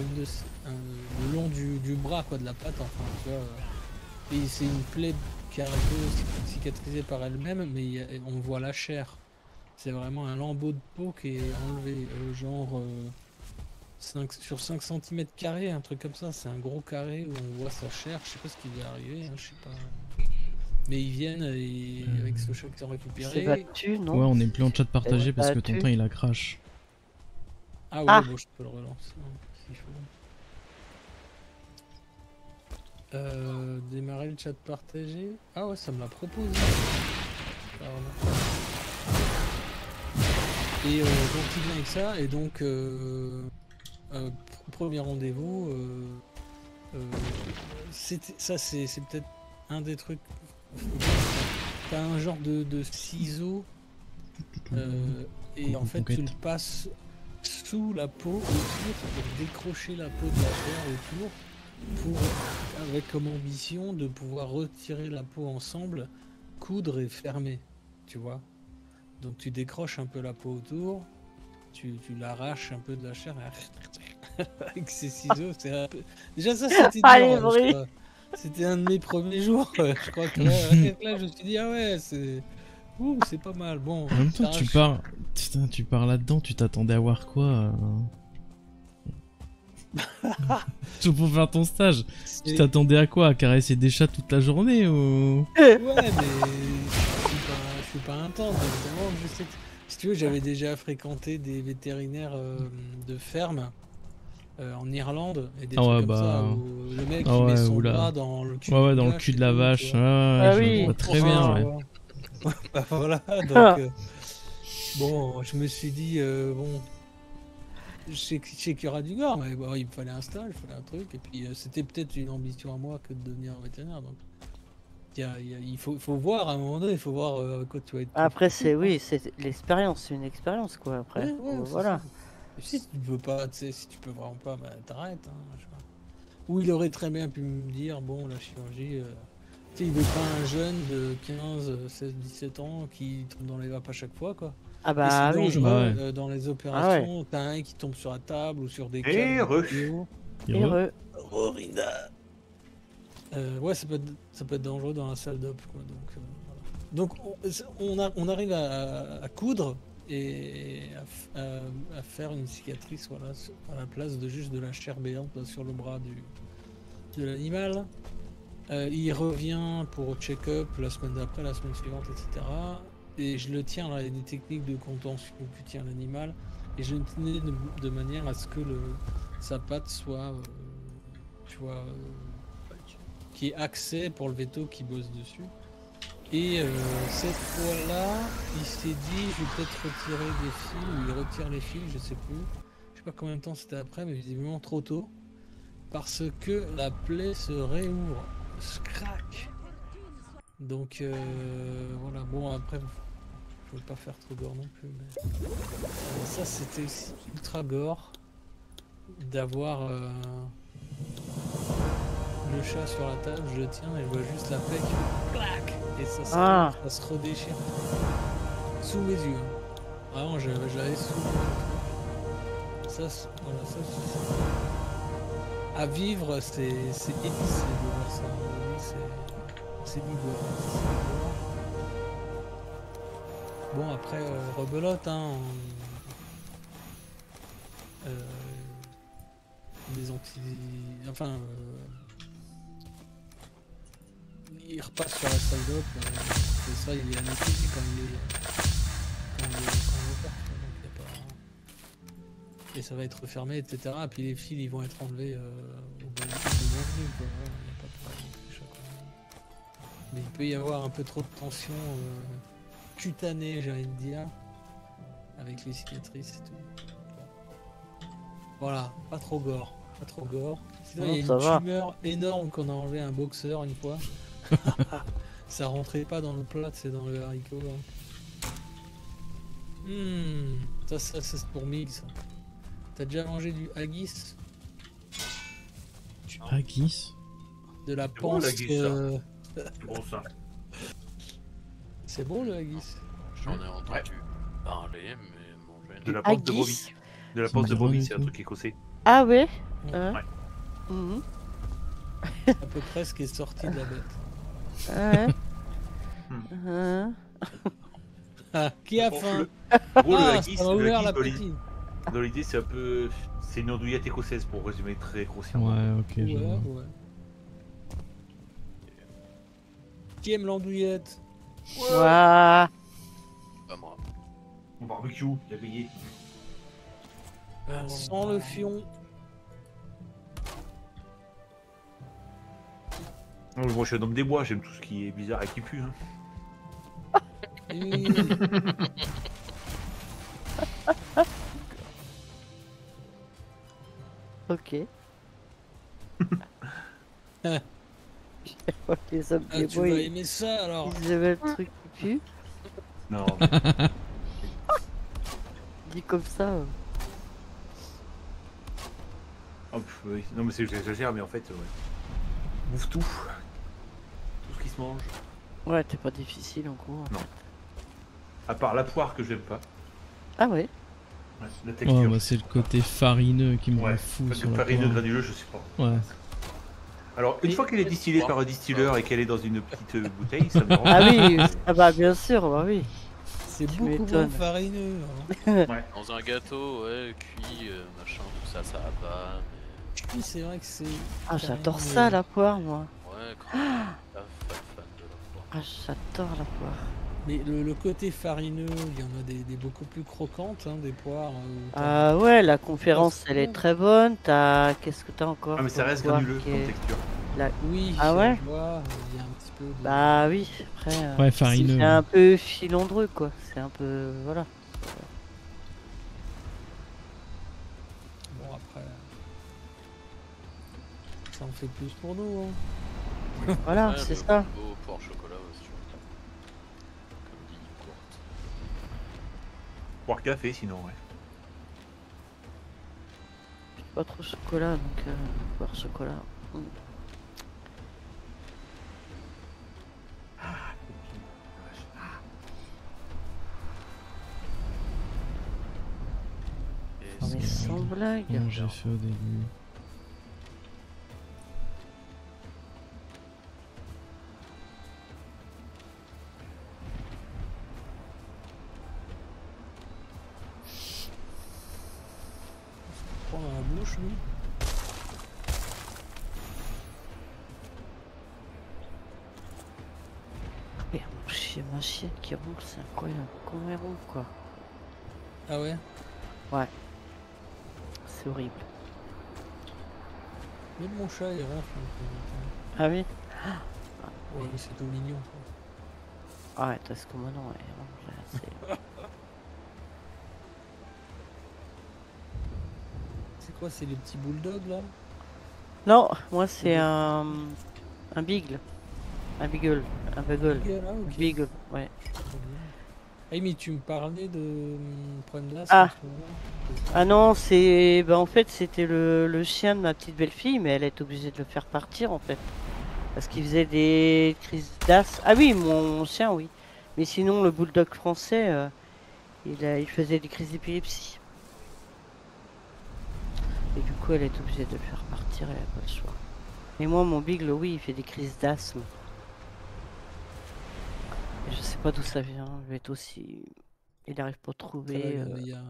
le long du bras, quoi, de la patte, enfin, tu vois. Et c'est une plaie qui est un peu cicatrisée par elle-même, mais on voit la chair. C'est vraiment un lambeau de peau qui est enlevé, genre sur 5 cm², un truc comme ça. C'est un gros carré où on voit sa chair. Je sais pas ce qui lui est arrivé, hein, je sais pas. Mais ils viennent et avec ce chat qui ont C'est récupéré. battu, non? Ouais, on est plus en chat partagé parce que battu. Tontin il a crash. Ah ouais, Ah. bon, je peux le relancer hein, s'il faut. Démarrer le chat partagé. Ah ouais, ça me l'a proposé. Pardon. Et donc il vient avec ça, et donc premier rendez-vous, ça c'est peut-être un des trucs. T'as un genre de ciseau, et en fait tu le passes sous la peau autour pour décrocher la peau de la chair autour, avec comme ambition de pouvoir retirer la peau ensemble, coudre et fermer, tu vois. Donc tu décroches un peu la peau autour, tu l'arraches un peu de la chair avec ces ciseaux. C'est un peu... Déjà ça c'était Allez, dur, Brie. je crois. C'était un de mes premiers jours. Je crois que là je me suis dit ah ouais c'est pas mal. Bon. En même temps tu pars, putain, tu pars là-dedans, tu t'attendais à voir quoi Tout pour faire ton stage. Tu t'attendais à quoi? À caresser des chats toute la journée ou... Ouais, mais je suis pas intense, évidemment. Je sais que, si tu veux, j'avais déjà fréquenté des vétérinaires de ferme en Irlande et des trucs comme ça où le mec il met son bras dans le cul dans le cul de la vache. Je vois très bien. Ouais. Bah, voilà, donc bon, je me suis dit bon. Je sais qu'il y aura du gore, mais bon, il me fallait un stage, il fallait un truc, et puis c'était peut-être une ambition à moi que de devenir vétérinaire. Donc il faut voir à un moment donné, il faut voir à quoi tu vas être. Après, c'est l'expérience, c'est une expérience quoi. Après, Ouais, voilà. Et si tu veux pas, tu sais, si tu peux vraiment pas, bah t'arrêtes. Hein, je sais pas. Ou il aurait très bien pu me dire, bon, la chirurgie, tu sais, il veut pas un jeune de 15, 16, 17 ans qui tombe dans les vapes à chaque fois, quoi. Ah bah c'est oui. dangereux dans les opérations. T'as un qui tombe sur la table ou sur des câbles. Ouais, ça peut être dangereux dans la salle d'op, quoi. Donc on arrive à coudre et à faire une cicatrice, voilà, à la place de juste de la chair béante là, sur le bras de l'animal. Il revient pour check-up la semaine d'après, la semaine suivante, etc. Et je le tiens, là, il y a des techniques de contention où tu tiens l'animal. Et je le tenais de manière à ce que sa patte soit, tu vois, qui ait accès pour le veto qui bosse dessus. Et cette fois-là, il s'est dit, je vais peut-être retirer des fils, ou il retire les fils, je sais plus. Je sais pas combien de temps c'était après, mais visiblement trop tôt. Parce que la plaie se réouvre. Crac. Donc voilà, bon après, je veux pas faire trop gore non plus. Mais... ça c'était aussi ultra gore d'avoir le chat sur la table, je le tiens et je vois juste la plaie qui fait clac. Et ça se redéchire sous mes yeux. Vraiment, j'avais sous mes yeux. Ça, voilà, ça à vivre, c'est épicé de voir ça. Oui, c'est du gore. Bon, après, rebelote, hein. Des anti... Enfin... il repasse sur la salle d'op, c'est ça, il est anesthésié quand il est opère, donc il y a pas... Et ça va être fermé, etc. Et puis les fils ils vont être enlevés au bon venu, quoi. Voilà, il y a pas de problème, c'est chaud, quand même. Mais il peut y avoir un peu trop de tension cutanée, j'ai envie de dire, avec les cicatrices et tout. Voilà, pas trop gore, pas trop gore. Sinon, il y a une tumeur énorme qu'on a enlevé à un boxeur une fois. Ça rentrait pas dans le plat, c'est dans le haricot. Ça c'est pour Mig, ça. T'as déjà mangé du haggis? Du haggis? De la C'est bon, panse. C'est bon ça. C'est bon le haggis? J'en ai entendu parler, mais manger. De la panse de Haggis. brebis. De la panse de brebis, c'est un truc écossais. Ah ouais, Ouais. Mhm. À peu près ce qui est sorti de la bête. Ouais. Ah, qui a faim? Gros, le haggis, ça m'a le ouvert haggis, l'appétit. dans l'idée, c'est un peu. C'est une andouillette écossaise pour résumer très grossièrement. Ouais, ok, je Ouais, vois. ouais. Qui aime l'andouillette? Ouah. Pas moi. Mon barbecue, il a payé. Sans le fion. Moi, je suis un homme des bois, j'aime tout ce qui est bizarre et qui pue. Hein. Et... Ok. Les hommes des tu bois, vas ils aimer ça alors. avaient le truc qui pue. Non, Dit comme ça. oh, oui. Non mais j'exagère, mais en fait, ouais. Bouffe tout. Tout ce qui se mange. Ouais, t'es pas difficile en gros. Non. À part la poire que j'aime pas. Ah ouais. Ouais, la Ouais, texture. bah, c'est le côté farineux qui me rend Ouais, fou parce que sur la farineux poire. granuleux, je sais pas. Ouais. Alors, une fois qu'elle est distillée par un distilleur et qu'elle est dans une petite bouteille, ça me rend. Ah oui, ah bah bien sûr, bah oui. C'est Tu beaucoup moins m'étonnes. farineux. Hein. Dans un gâteau, ouais, cuit, machin, tout ça, ça va pas. Oui, c'est vrai que c'est. Ah j'adore carrément ça le- la poire moi. Mais ouais, quand même, pas fan de la poire. Ah j'adore la poire. Mais le côté farineux, il y en a des beaucoup plus croquantes, hein, des poires. Ah ouais, la conférence elle est très bonne. T'as qu'est-ce que t'as encore Ah, mais ça comme reste poire granuleux qui comme est- texture. Oui, Ah ouais je vois, il y a un petit peu de... Bah oui, après. Ouais, farineux, C'est ouais. un peu filandreux quoi. C'est un peu voilà. Bon, après... Ça en fait plus pour nous, hein. Voilà, Ouais, c'est le ça. combo poire chocolat, ouais, si tu veux. Comme dit Courte. Poire café, sinon, ouais. Pas trop chocolat donc poire chocolat. Et Non mais c'est- sans blague. Comment j'ai fait au début? Prends dans la bouche, lui. chier, ma chienne qui roule, c'est incroyable. Comment elle roule, quoi. Ah ouais? C'est horrible. Même mon chat il ronfle un peu. Ah oui? Ouais, mais c'est tout mignon. Quoi. Ah ouais, parce que moi non, elle ronfle, là, c'est... C'est quoi, c'est les petits bulldogs là? Non, moi c'est un beagle. Un beagle. Un beagle. Ah, ok. Beagle, ouais. Ah, mais tu me parlais de problème d'asthme. Ah. en ce moment. Ah non, c'est... Bah en fait c'était le chien de ma petite belle-fille, mais elle est obligée de le faire partir en fait. Parce qu'il faisait des crises d'asthme. Ah oui, mon chien, oui. Mais sinon, le bulldog français, il faisait des crises d'épilepsie. Et du coup, elle est obligée de le faire partir, elle n'a pas le choix. Mais moi, mon beagle, oui, il fait des crises d'asthme. Et je sais pas d'où ça vient. Il va être aussi... Il n'arrive pas à Ça va, trouver. il y a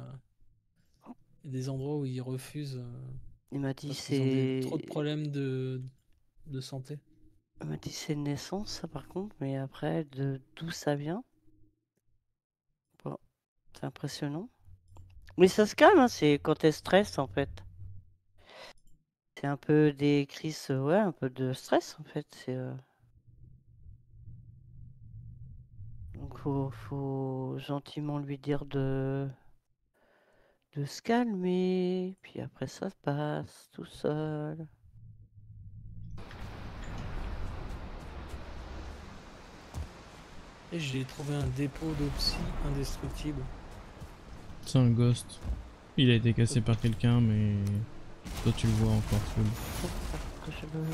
des endroits où ils refusent Il m'a dit parce qu'ils ont trop de c'est... problèmes de santé. Il m'a dit c'est une naissance, ça par contre. Mais après, d'où ça vient? Bon, c'est impressionnant. Mais ça se calme, hein, c'est quand elle stresse en fait. C'est un peu des crises, ouais, un peu de stress en fait. Donc faut gentiment lui dire de se calmer. Puis après ça se passe tout seul. Et j'ai trouvé un dépôt d'Opsy indestructible. C'est un ghost. Il a été cassé par quelqu'un, mais toi tu le vois encore full. Que je le-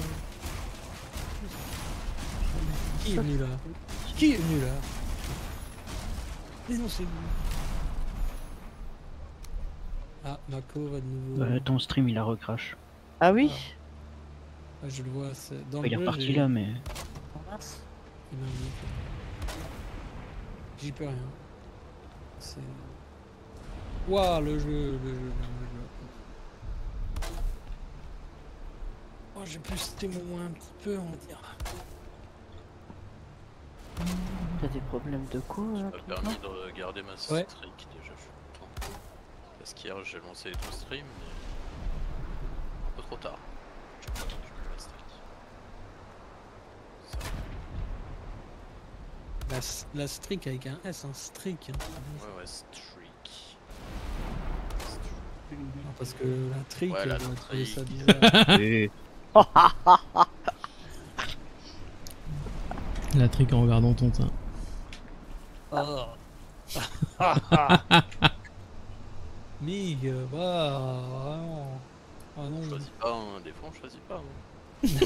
Qui est venu là? Qui est venu là? Mais non, c'est vous. Ah, Mako va de nouveau. Ton stream il a recrash. Ah oui? Ah, je le vois, dans Il est le jeu, reparti là, mais. Oh, mince. il m'indique. J'y peux rien. C'est. Waouh, le jeu. Oh, j'ai pu citer un petit peu, on va dire. T'as des problèmes de quoi Ça là, m'a tout le permis temps de garder ma Ouais. streak déjà, je suis content. Parce qu'hier j'ai lancé tout stream, mais un peu trop tard. J'ai pas attendu ma streak. Ça. La streak avec un S, un streak. Hein. Ouais, streak. Non, parce que la trick, Ouais, la elle doit trouver ça trick. bizarre. Et- La trick en regardant ton teint. Oh. Mig, bah, vraiment. Ah non, On choisit pas, hein. Des fois on choisit pas. Hein.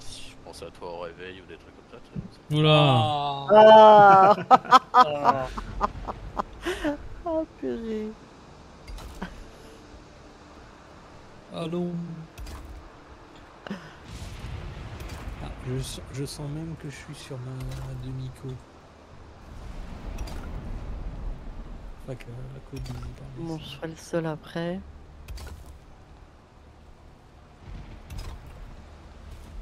Je pensais à toi au réveil ou des trucs comme ça. Oula. Ah Ah. Oh purée. Allons. Ah, je sens même que je suis sur ma demi-côte. Enfin, que la côte du Bon, je ferai le seul après.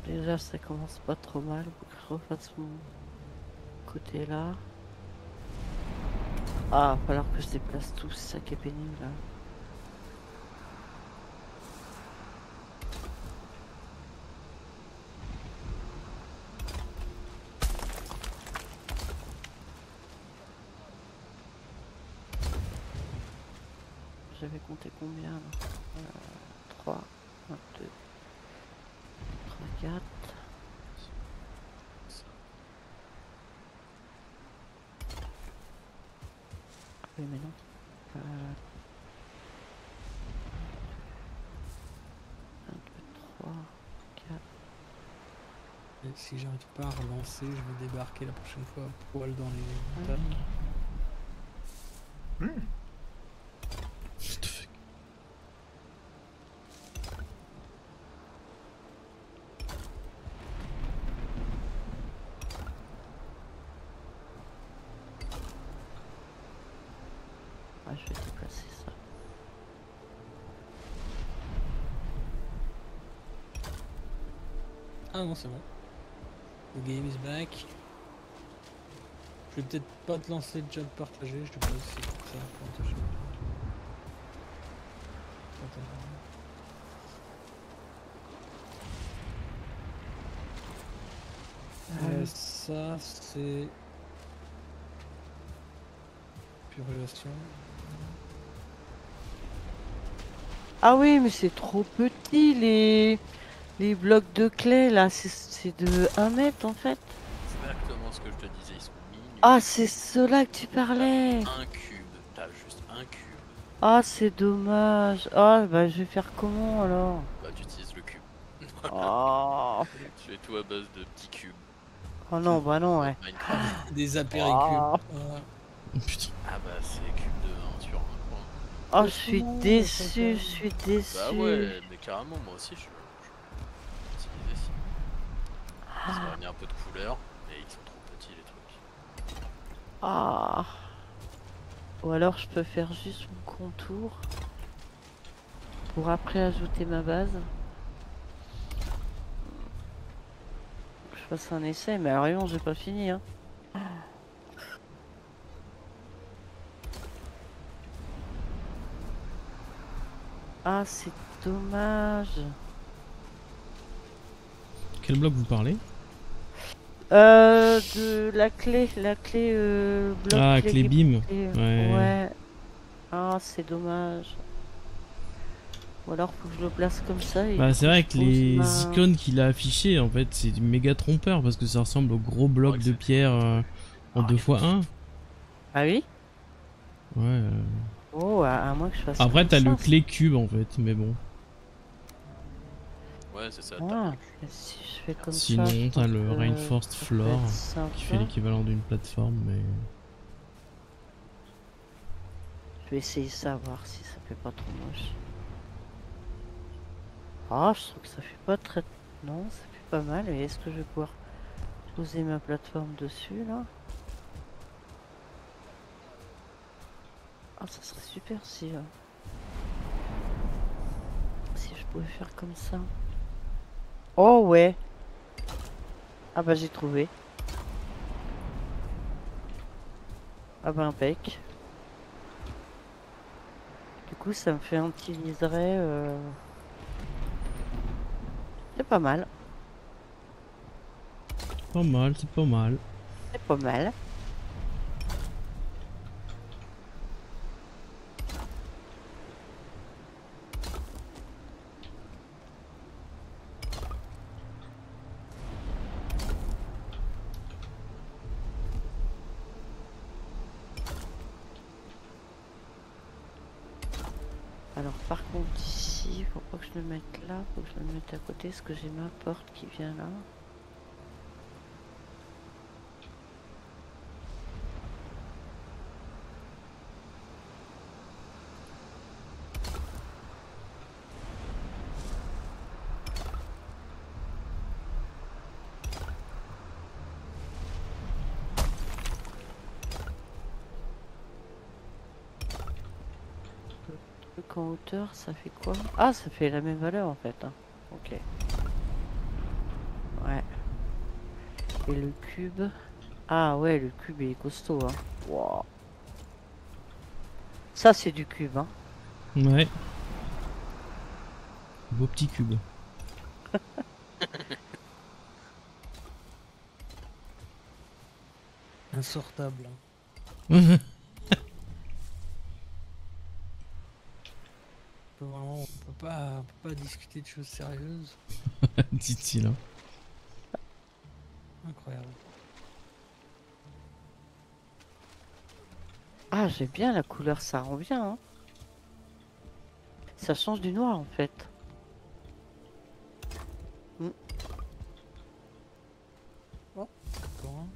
Déjà, ça commence pas trop mal. Faut que je refasse mon côté là. Ah, va falloir que je déplace tout, c'est ça qui est pénible là. J'avais compté combien là 3, 1, 2, 3, 4. Oui mais non. 1, 2, 3, 4. Et si j'arrive pas à relancer, je vais débarquer la prochaine fois à poil dans les montagnes. What the fuck? Ah, je vais déplacer ça. Ah non, c'est bon. The game is back. Je vais peut-être pas te lancer le chat partagé, je te pose c'est pour ça. Ça c'est purgation. Ah oui, mais c'est trop petit les blocs de clé là, c'est de 1 mètre en fait. C'est exactement ce que je te disais, ils sont minuscules. Ah, c'est ceux-là que tu parlais. Un cube, t'as juste un cube. Ah, c'est dommage. Ah, bah je vais faire comment alors? Bah tu utilises le cube. Oh. Tu fais tout à base de petits cubes. Oh non, bah non, ouais. Minecraft. Des apéricubes. Ah. Voilà. Putain. Ah bah c'est cube de 1 sur 1 quoi. Oh, je suis déçu, je suis déçu. Bah ouais, mais carrément moi aussi je vais utiliser ça. Ça va amener un peu de couleur, mais ils sont trop petits les trucs. Ah. Ou alors je peux faire juste mon contour pour après ajouter ma base. Je fasse un essai, mais alors non, j'ai pas fini hein. Ah, c'est dommage. Quel bloc vous parlez? De la clé bloc Ah, clé BIM. clé, Ouais. ouais. Ah, c'est dommage. Ou alors faut que je le place comme ça. Et Bah, c'est vrai que je pose les ma- icônes qu'il a affichées, en fait, c'est méga trompeur parce que ça ressemble au gros bloc Ouais, de c'est- pierre en 2x1. Ah oui. Ouais. Oh, à moins que je fasse. Après, comme t'as ça, le clé cube en fait, mais bon. Ouais c'est ça, Ah, t'as et si je fais comme Sinon, ça. je t'as pense le que Reinforced ça peut Floor être qui sympa. fait l'équivalent d'une plateforme, mais. Je vais essayer ça, voir si ça fait pas trop moche. Ah, je trouve que ça fait pas très. Non, ça fait pas mal. Et est-ce que je vais pouvoir poser ma plateforme dessus là? Ah, ça serait super si je pouvais faire comme ça. Oh ouais. Ah bah j'ai trouvé. Ah bah impec. Du coup ça me fait un petit liseré. C'est pas mal. Pas mal, c'est pas mal. C'est pas mal. Alors par contre ici, faut pas que je le mette là, faut que je le mette à côté, parce que j'ai ma porte qui vient là. En hauteur, ça fait quoi? Ah, ça fait la même valeur en fait. Hein. Ok. Ouais. Et le cube. Ah ouais, le cube il est costaud. Hein. Wow. Ça c'est du cube. Hein. Ouais. Beau petit cube. Insortable. Hein. Vraiment, on peut pas discuter de choses sérieuses. Dit-il. Hein. Incroyable. Ah, j'aime bien la couleur, ça rend bien. Hein. Ça change du noir en fait. D'accord, hein.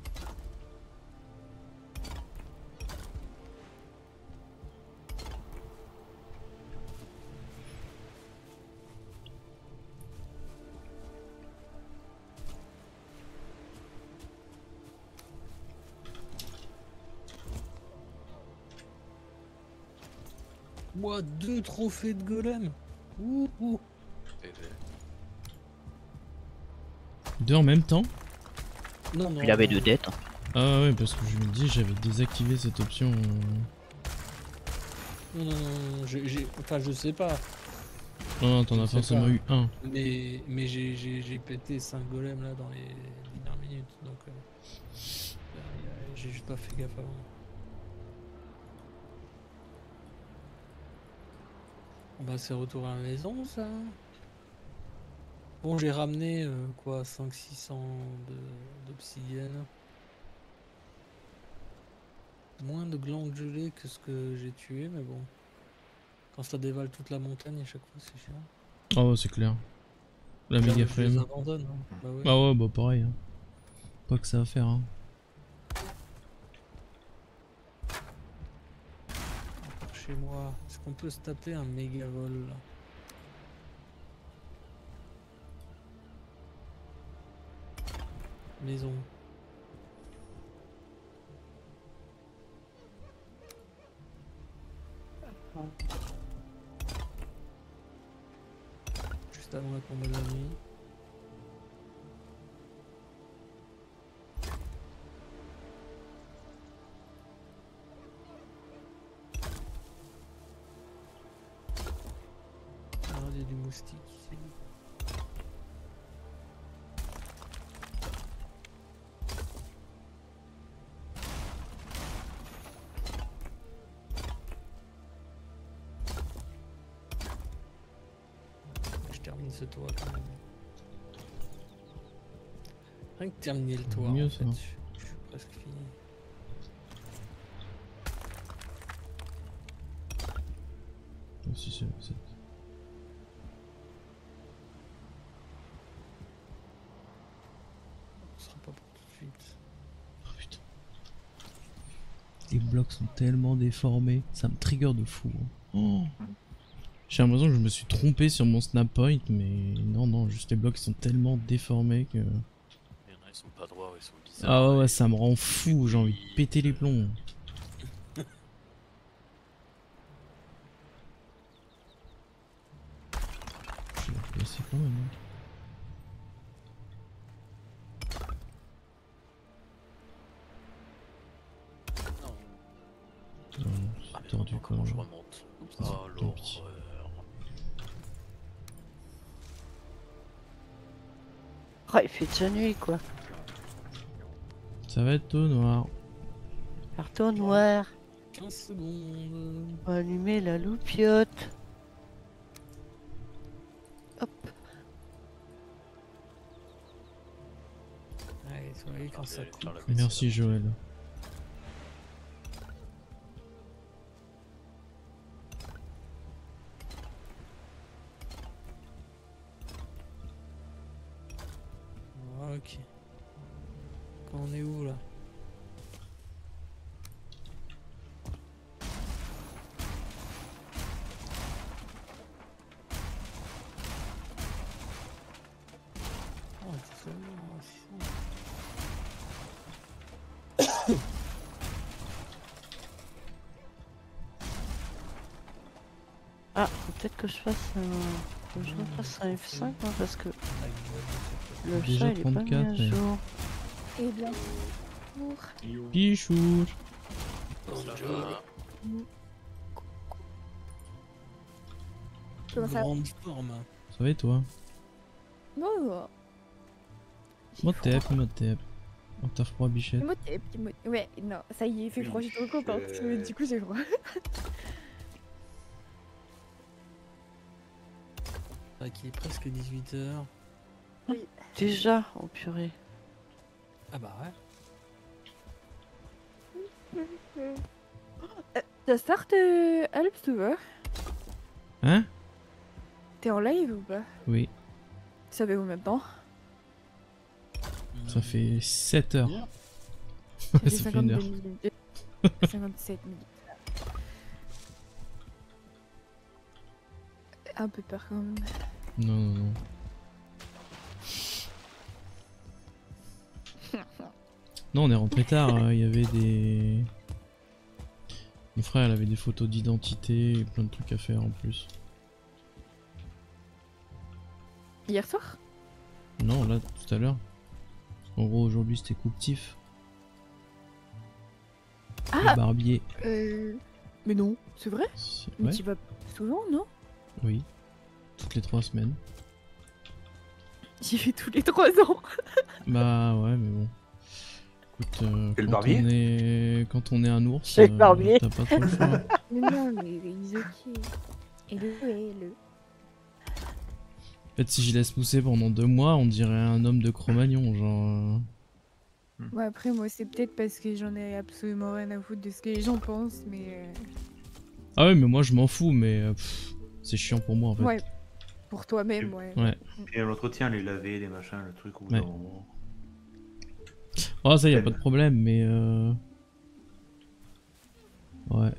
Ouah, 2 trophées de golem. Ouh. PV. Deux en même temps. Non, non. Il avait deux dettes. Ah ouais, parce que je me dis, j'avais désactivé cette option. Non, enfin, je sais pas. Non, t'en Je as sais forcément pas. eu un. Mais j'ai pété 5 golems là dans les dernières minutes. Donc, j'ai juste pas fait gaffe avant. Bah, c'est retour à la maison, ça. Bon, j'ai ramené quoi, 500-600 d'obsidienne. Moins de glandes gelées que ce que j'ai tué, mais bon. Quand ça dévale toute la montagne, à chaque fois, c'est chiant. Ah ouais, c'est clair. La méga Je les flemme. abandonne. Hein. Bah ouais. Ah ouais, bah pareil. Hein. Pas que ça à faire. Hein. Chez moi, est-ce qu'on peut se taper un méga vol là? Maison. Juste avant la tombée de la nuit. Alors, il y a du moustique ici. Je termine ce toit quand même. Rien que terminer le toit, Mieux, en fait, ça. je suis presque fini. Si, c'est... Ce sera pas pour tout de suite. Oh putain. Les blocs sont tellement déformés, ça me trigger de fou. Hein. Oh. J'ai l'impression que je me suis trompé sur mon snap point, mais non, juste les blocs sont tellement déformés que... Il y en a, ils sont pas droits, ils sont bizarres. Ah ouais, ça me rend fou, j'ai envie de péter les plombs. Je vais la placer quand même. Hein. Non. Non, Ah, c'est mais tordu non, quand comment même. je remonte? Tant Oh pis. l'horreur. Oh, il fait déjà nuit quoi. Ça va être tout noir. Carton noir. 15 secondes. On va allumer la loupiote. Hop. Ouais, vous voyez quand ça Allez, coupe. faire la Merci Joël. Ok. Quand on est où là? Oh, c'est seulement 600. Ah, faut peut-être que je fasse un... Faut que je refasse un F5 hein, parce que le Déjà chat il est pas mis 34, à mais- jour. Eh bien. Bonjour. Pichou. Comment ça va? Grande forme. Ça va et toi? Bon. Motep. Oh, t'as froid, bichette. Ouais, non, ça y est, il fait froid, j'étais trop contente. Parce que du coup, j'ai froid. Ah, qu'il est presque 18h. Déjà, oh purée. Ah bah ouais. Ça start Alps ou pas? Hein? T'es en live ou pas? Oui, Ça fait combien de temps? ça fait 7 heures. Ça fait Ça fait une 52 heure. minutes. 57 minutes. Un peu peur quand même. Non. Non, on est rentré tard, il y avait des... Mon frère, il avait des photos d'identité et plein de trucs à faire en plus. Hier soir? Non, là, tout à l'heure. En gros, aujourd'hui c'était coupe-tif. Ah Le barbier. Mais non, c'est vrai? Mais Ouais, tu vas souvent, non? oui. Toutes les 3 semaines. J'y vais tous les 3 ans. Bah ouais, mais bon. Écoute, Et le barbier quand on est un ours, Et le barbier. t'as pas trop le choix. Mais non, mais il est ok. Et le. En fait, si je laisse pousser pendant 2 mois, on dirait un homme de Cro-Magnon, genre. Ouais, après, moi, c'est peut-être parce que j'en ai absolument rien à foutre de ce que les gens pensent, mais. Ah ouais, mais moi je m'en fous, mais c'est chiant pour moi en fait. Ouais, pour toi-même, ouais. Ouais. Et l'entretien, les laver, les machins, le truc, au bout Ouais. d'un moment. Oh, ça y a Flemme. pas de problème, mais ouais.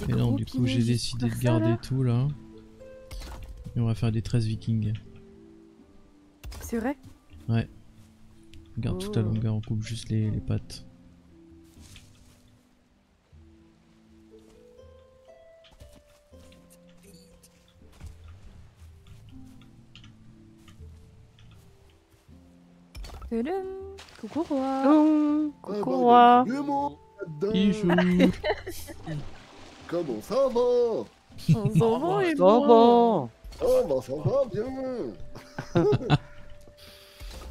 Et non, du coup, j'ai décidé de garder tout là. Et on va faire des 13 vikings. C'est vrai? Ouais. On garde toute la Oh. longueur, on coupe juste les pattes. Tadam. Coucou roi. Coucou roi. Deux mots là-dedans. Ichou. Comment ça va? On s'en va et Ça va. Oh, bah ça va bien.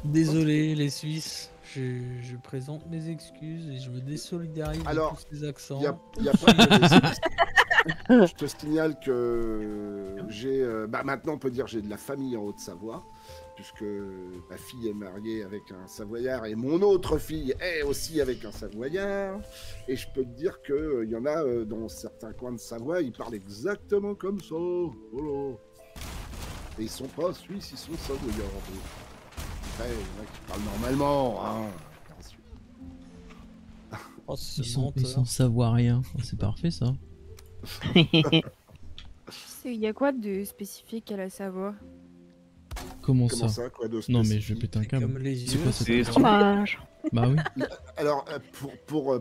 Désolé les Suisses, je présente mes excuses et je me désolidarise Alors, de tous ces accents. Il y a pas de Je te signale que j'ai... bah maintenant on peut dire que j'ai de la famille en Haute-Savoie, puisque ma fille est mariée avec un Savoyard et mon autre fille est aussi avec un Savoyard. Et je peux te dire qu'il y en a dans certains coins de Savoie, ils parlent exactement comme ça. Voilà. Et ils sont pas suisses, ils sont Savoyards. Après, il y en a qui parlent normalement. Hein. Oh, ce Ils sont menteur. savoiriens. Oh, c'est parfait ça. Il y a quoi de spécifique à la Savoie? Comment Comment ça ça, quoi, de Non mais je vais spécifique? péter un Comme câble. les C'est yeux. quoi cette C'est info fromage. Bah oui. Alors,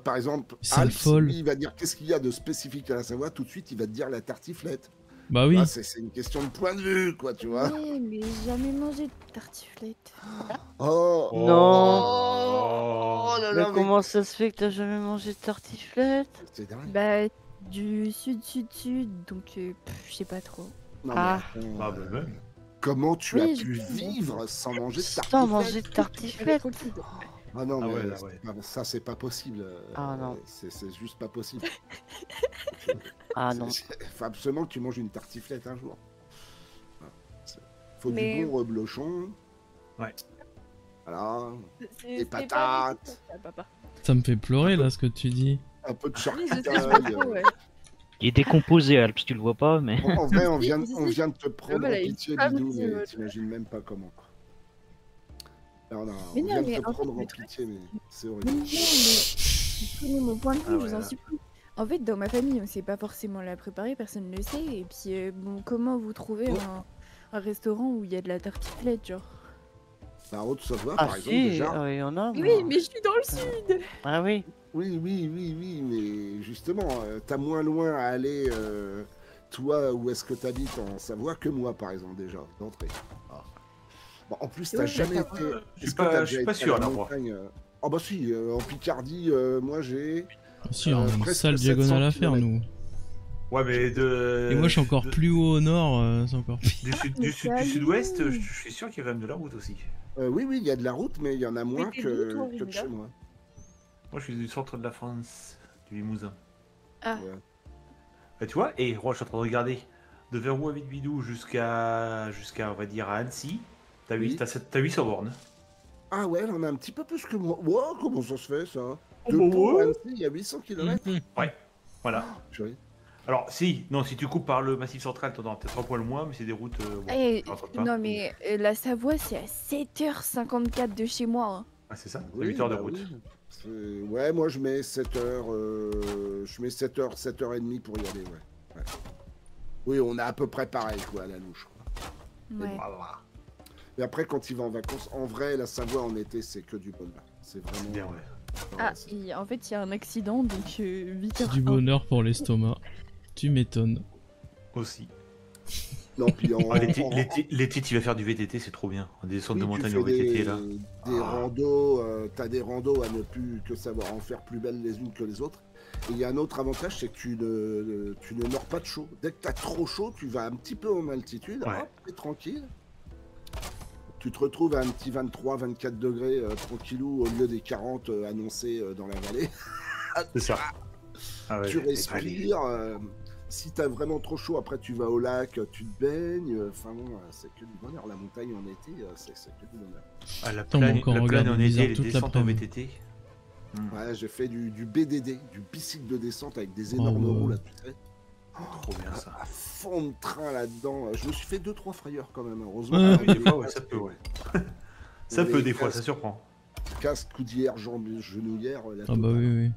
par exemple, Sale Alf, folle. lui, il va dire qu'est-ce qu'il y a de spécifique à la Savoie, tout de suite, il va te dire la tartiflette. Bah oui. Ah, c'est une question de point de vue, quoi, tu vois. Oui, mais j'ai jamais mangé de tartiflette. Oh, Non. oh là Mais là, mais comment ça se fait que t'as jamais mangé de tartiflette? c'est dingue. Bah, du sud, donc je sais pas trop. Non, mais Ah. attends, Ah, bah, ouais. comment tu Oui, as je pu sais. vivre sans manger de Sans tartiflette? manger de tartiflette. Ah non, Ah mais ouais, là, ouais. ça, c'est pas possible. Ah non. C'est juste pas possible. Ah non. Il faut absolument que tu manges une tartiflette un jour. Faut Mais- du bon reblochon. Ouais. Voilà. C'est Des patates. papa. Ça me fait pleurer là ce que tu dis. Un peu de Oui, je sais, je charcutaille. comprends, ouais. Il est décomposé, Alps, tu le vois pas, mais. En vrai, on Si, vient, si, on si. vient de te prendre voilà, en une pitié, femme Bidou, qui mais veut- t'imagines même pas comment. Quoi. Alors, non, Mais on non, vient de mais te en fait, prendre en le truc, pitié, mais c'est Non, horrible. mais vous connaissez mon point de vue, Ah je ouais, vous en là. supplie. En fait, dans ma famille, on sait pas forcément la préparer, personne ne le sait. Et puis, bon, comment vous trouvez un restaurant où il y a de la tartiflette, genre? La Haute-Savoie, Ah par exemple, si, déjà. il y en a. Oui, moi. mais je suis dans le sud. Ah oui. Oui, mais justement, t'as moins loin à aller, toi, où est-ce que t'habites en Savoie, que moi, par exemple, déjà, d'entrée. Ah. Bon, en plus, t'as Ouais, jamais d'accord. été... Je suis est-ce que pas- t'as je suis déjà pas été sûr, à la là, moi. montagne, Ah bah si, en Picardie, moi, j'ai... Ah, si, on a une presque sale 700 diagonale à faire kilomètres. nous. Ouais, mais de. Et moi je suis encore plus haut au nord, c'est encore pire. Du sud-ouest, je suis sûr qu'il y a quand même de la route aussi. Oui, il y a de la route, mais il y en a moins t'es d'où, toi, que de Rémi, chez là moi. Moi, je suis du centre de la France, du Limousin. Ah. Ouais. Et tu vois, et moi, je suis en train de regarder de Verrou avec Bidou jusqu'à, on va dire, à Annecy. T'as Oui. 800 bornes. Ah ouais, on a un petit peu plus que moi. Wow, comment ça se fait, ça Oh, De bah Pau ouais. à Annecy, il y a 800 km. Voilà. Purée. Alors, si tu coupes par le massif central, t'en as peut-être un poil moins, mais c'est des routes. Bon, Eh, entre pas. non, mais la Savoie, c'est à 7h54 de chez moi. Hein. Ah, c'est ça, Oui, 8 heures de bah route. oui. Ouais, moi je mets 7 heures, je mets 7 heures, 7 heures et demie pour y aller, ouais. Oui, on a à peu près pareil, quoi, à la louche, quoi. Mais Ouais. bon, voilà. Et après, quand il va en vacances, en vrai, la Savoie en été, c'est que du bonheur. C'est vraiment... Bien, ouais. Ah, en fait, il y a un accident, donc 8h. C'est du bonheur pour l'estomac. Tu m'étonnes. Aussi. Non, puis L'été, tu vas faire du VTT, c'est trop bien. Des descentes de tu montagne fais en VTT, là. des randos, t'as des randos à ne plus que savoir en faire plus belles les unes que les autres. Et il y a un autre avantage, c'est que tu ne meurs pas de chaud. Dès que t'as trop chaud, tu vas un petit peu en altitude, Ouais. hop, t'es tranquille. Tu te retrouves à un petit 23-24 degrés tranquillou au lieu des 40 annoncés dans la vallée. C'est ça. Ah ouais, Tu allez. respires. Si t'as vraiment trop chaud, après tu vas au lac, tu te baignes. Enfin bon, c'est que du bonheur. La montagne en été, c'est que du bonheur. Ah, la Attends, on va plaine encore en regarder été, Blizzard les toute descentes en l'après-midi. VTT. Ouais, j'ai fait du BDD, du bicycle de descente avec des Oh, énormes ouais. roues là, tu sais. Trop bien ça. À fond de train là-dedans. Je me suis fait 2-3 frayeurs quand même, heureusement. Ouais. Oui, des fois, ouais, ça peut, ouais. Ça Les peut, des fois, casques- ça surprend. Casque, coudière, jambes, genouillère. La Ah bah totale. oui, oui.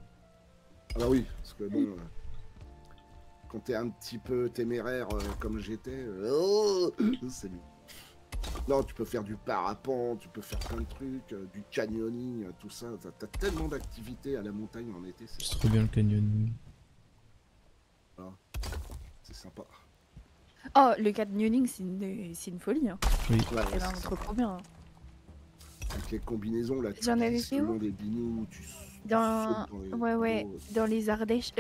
Ah bah oui, parce que bon, quand t'es un petit peu téméraire comme j'étais, c'est mieux. Non, tu peux faire du parapente, tu peux faire plein de trucs, du canyoning, tout ça. T'as tellement d'activités à la montagne en été, C'est trop bien le canyoning. c'est sympa. Oh, le canyoning, c'est une folie. Hein. Ouais, C'est ouais, vraiment c'est trop sympa. trop bien. Hein. Avec les combinaisons là, tu J'en avais glisses fait le où long des binoux, tu Dans... sautes dans les Ouais, cadeaux. dans les Ardèches.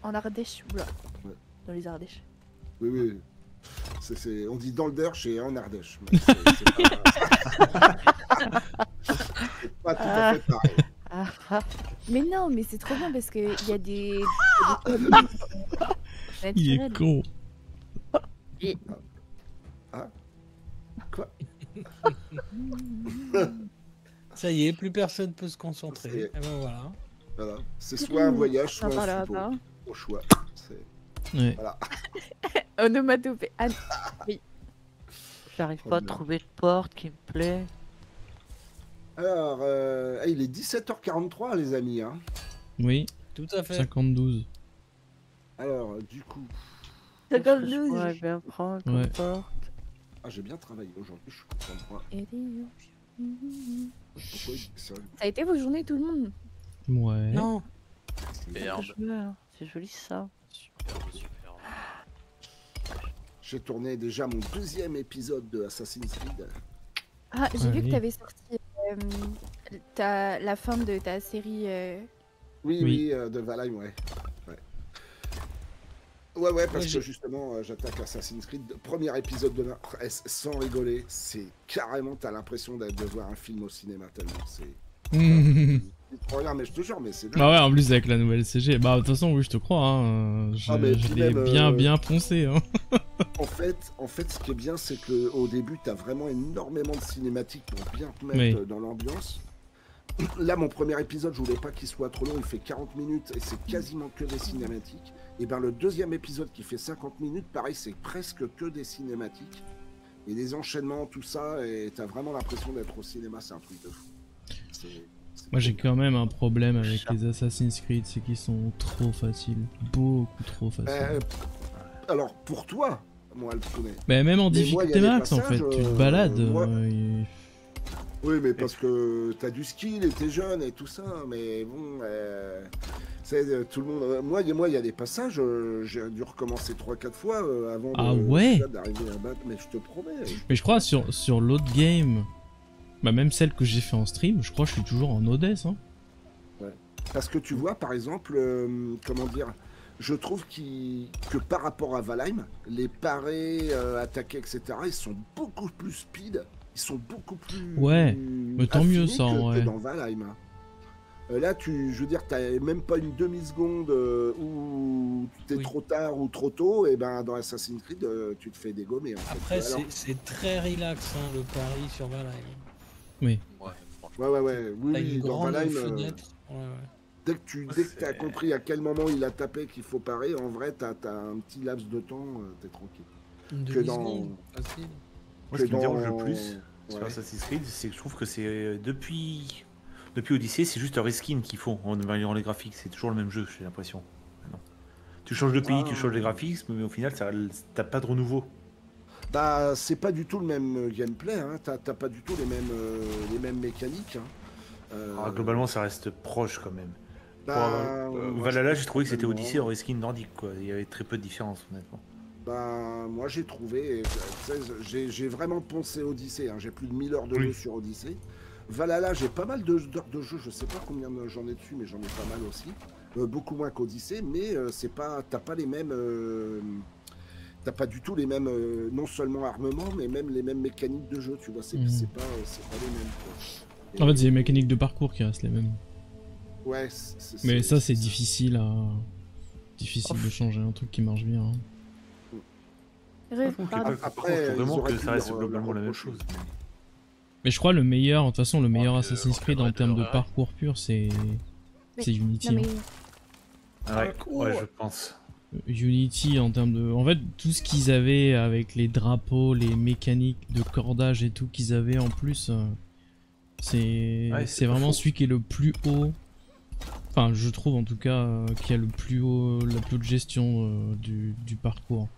En Ardèche, oula. Ouais. Dans les Ardèches. Oui, oui. On dit dans le Derche et en Ardèche. Mais c'est pas tout à fait pareil. Ah, Mais non, mais c'est trop bien parce qu'il y a des... Il est naturels. con. Quoi? Ça y est, plus personne peut se concentrer. Ça y Et est. ben voilà. Voilà. C'est soit un voyage, soit Sympa, un là, suppôt. là. Au choix. Ouais. Voilà. Onomatopée. Ah, j'arrive pas à trouver de porte qui me plaît. Alors, il est 17h43, les amis. Hein. Oui, Tout à fait. 52. Alors, du coup, Qu'est-ce que je pourrais bien prendre comme Ouais. porte. j'ai bien travaillé aujourd'hui. Je suis content de moi. Pourquoi ça Ça a été vos journées, tout le monde? Ouais. Non. Merde. C'est joli ça. Super, super. J'ai tourné déjà mon 2e épisode de Assassin's Creed. Ah, j'ai vu que oui. t'avais sorti la fin de ta série. Oui, Oui. de Valheim, ouais. Ouais, parce j'ai- que justement, j'attaque Assassin's Creed. Premier épisode de sans rigoler, c'est carrément, t'as l'impression de voir un film au cinéma tellement c'est. C'est trop rien, mais je te jure, mais c'est. Bah ouais, en plus avec la nouvelle CG. Bah de toute façon, oui, je te crois. Hein. Je, Ah, mais je puis l'ai même, bien poncé. Hein. En fait, ce qui est bien, c'est que au début, t'as vraiment énormément de cinématiques pour bien te mettre Oui. dans l'ambiance. Là, mon premier épisode, je voulais pas qu'il soit trop long, il fait 40 minutes et c'est quasiment que des cinématiques. Et ben le deuxième épisode qui fait 50 minutes, pareil, c'est presque que des cinématiques. Et des enchaînements, tout ça, et t'as vraiment l'impression d'être au cinéma, c'est un truc de fou. C'est Moi j'ai trop bien. quand même un problème avec les Assassin's Creed, c'est qu'ils sont trop faciles. Beaucoup trop faciles. Alors, pour toi, moi, le premier. Mais même en mais moi, il y a difficulté des max en fait, passages, tu te balades. moi- et- Oui, mais parce que t'as du skill et t'es jeune et tout ça, mais bon, tout le monde. Moi, il y a des passages, j'ai dû recommencer 3-4 fois avant Ah ouais d'arriver à battre, mais je te promets. Mais je crois sur l'autre game, bah même celle que j'ai fait en stream, je crois que je suis toujours en Odesse. Hein. Parce que tu vois, par exemple, comment dire, je trouve que par rapport à Valheim, les parés, attaquer, etc., ils sont beaucoup plus speed, ils sont beaucoup plus. Ouais, mais tant mieux, affinés ça, que ouais. dans Valheim. Hein. Là, je veux dire, t'as même pas une demi-seconde où t'es Oui. trop tard ou trop tôt, et ben dans Assassin's Creed, tu te fais dégommer. En fait. Après, Alors, c'est très relax hein, le pari sur Valheim. Oui. Ouais, franchement. ouais, oui, T'as oui, une dans grande Valheim. fenêtre. Ouais. Dès que tu as compris à quel moment il a tapé qu'il faut parer, en vrai, t'as un petit laps de temps, t'es tranquille. Une Que dans- demi-seconde, facile. Moi, ce qui me dans- dérange le plus sur Ouais. Assassin's Creed, c'est que je trouve que c'est depuis Odyssey, c'est juste un reskin qu'ils font en améliorant les graphiques. C'est toujours le même jeu, j'ai l'impression. Non. Tu changes de pays, tu changes les graphiques, mais au final, t'as pas de renouveau. Bah, c'est pas du tout le même gameplay, hein. T'as pas du tout les mêmes mécaniques. Hein. Alors, globalement, ça reste proche quand même. bah, Pour, moi, Valhalla, je j'ai trouvé que c'était tellement. Odyssey en reskin nordique, quoi. Il y avait très peu de différence, honnêtement. Ben, moi j'ai trouvé, j'ai vraiment poncé Odyssey, hein. J'ai plus de 1000 heures de jeu sur Odyssey. Valhalla, j'ai pas mal d'heures de jeu, je sais pas combien j'en ai dessus, mais j'en ai pas mal aussi. Beaucoup moins qu'Odyssey, mais c'est pas, t'as pas les mêmes, t'as pas du tout les mêmes, non seulement armements, mais même les mêmes mécaniques de jeu, tu vois, c'est pas les mêmes. Quoi. En fait, c'est les mécaniques de parcours qui restent les mêmes. Ouais, mais ça, c'est difficile de changer un truc qui marche bien. Hein. Après, vraiment que ça reste globalement la même chose. Mais je crois le meilleur, de toute façon, le meilleur Assassin's Creed en termes de parcours pur, c'est Unity. Non, mais... Ouais, je pense. Unity en termes de... En fait, tout ce qu'ils avaient avec les drapeaux, les mécaniques de cordage et tout qu'ils avaient en plus, c'est vraiment celui qui est le plus haut. Enfin, je trouve en tout cas qui a le plus haut, la plus haute gestion du parcours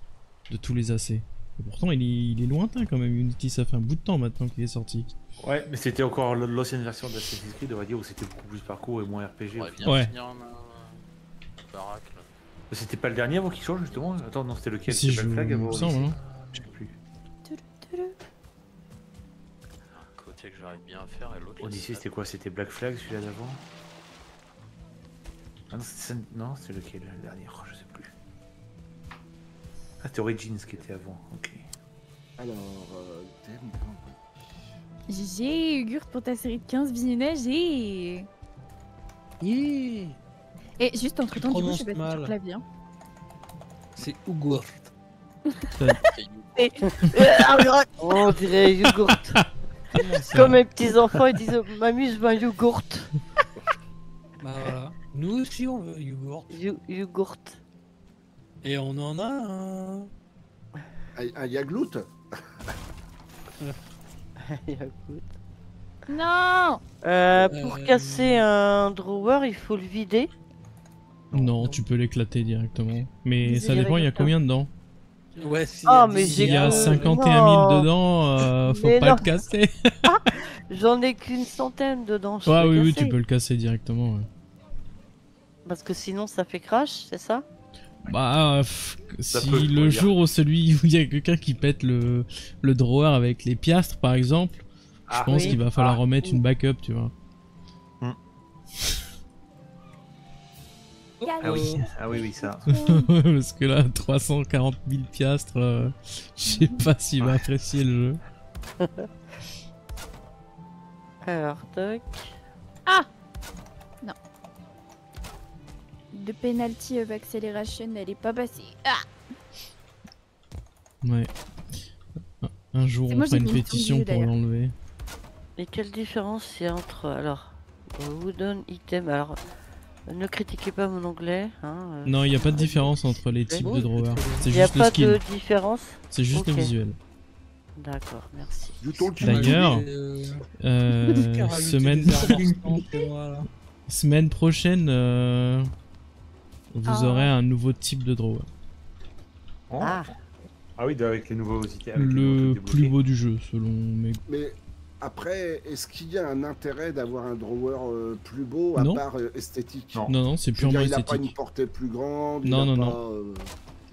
de tous les AC. Et pourtant, il est lointain quand même. Unity, ça fait un bout de temps maintenant qu'il est sorti. Ouais, mais c'était encore l'ancienne version d'Assassin's Creed, on va dire, où c'était beaucoup plus parcours et moins RPG. Ouais. C'était pas le dernier avant qu'il change justement. Attends, non, c'était lequel? Si C'était Black Flag avant hein. Je sais plus. Côté que j'arrive bien à faire et l'autre. Odyssey, c'était quoi? C'était Black Flag celui-là d'avant? Ah non, c'est lequel le dernier? Oh, je sais plus. Ah, c'était Origins qui était avant, ok. Alors, GG, Ugurt pour ta série de 15 visionnages et... Yeah. Et juste entre temps, du coup, je suis passée mal. sur clavier. Hein. C'est Ugurt. On dirait yogourt. Comme mes petits enfants, ils disent mamie, je veux un yogourt. Bah voilà. Nous aussi, on veut Ugurt. Yogourt. Et on en a un. un Yaglout. Yogourt. Non. Pour casser un drawer, il faut le vider. Non, tu peux l'éclater directement. Mais ça Désolé, dépend, il y a regarde combien dedans? Ouais, si. Ah, mais S'il j'ai y a que- 51 000 dedans, faut Mais pas non. le casser. J'en ai qu'une centaine dedans. je Ouais, peux oui, casser. tu peux le casser directement. Ouais. Parce que sinon, ça fait crash, c'est ça? Bah, Ça si peut, on le va dire. jour où celui où il y a quelqu'un qui pète le drawer avec les piastres, par exemple, je pense oui. qu'il va falloir remettre une backup, tu vois. Ah oui, ça. Parce que là, 340 000 piastres, je sais pas s'il va apprécier le jeu. Alors, toc. De penalty of acceleration, elle est pas passée. Ah. Ouais. Un jour, C'est on moi, fera j'ai une mis le pétition jeu, pour d'ailleurs. l'enlever. Et quelle différence il y a entre... Alors, wooden item. Alors, ne critiquez pas mon anglais. Hein, Non, il n'y a pas de différence entre les types de drawers. C'est Il n'y a juste le pas skin. de différence. C'est juste le Ok. visuel. D'accord, merci. Du ton que D'ailleurs, semaine prochaine, vous aurez un nouveau type de drawer. Oh. Ah, Ah oui, avec les nouveaux items. avec les Le nouveaux trucs plus débloqués. beau du jeu, selon mes... Mais après, est-ce qu'il y a un intérêt d'avoir un drawer plus beau à Non. part esthétique? Non. Non, non, c'est Je veux dire, purement il a pas une esthétique. portée plus grande. Non, il a non, pas,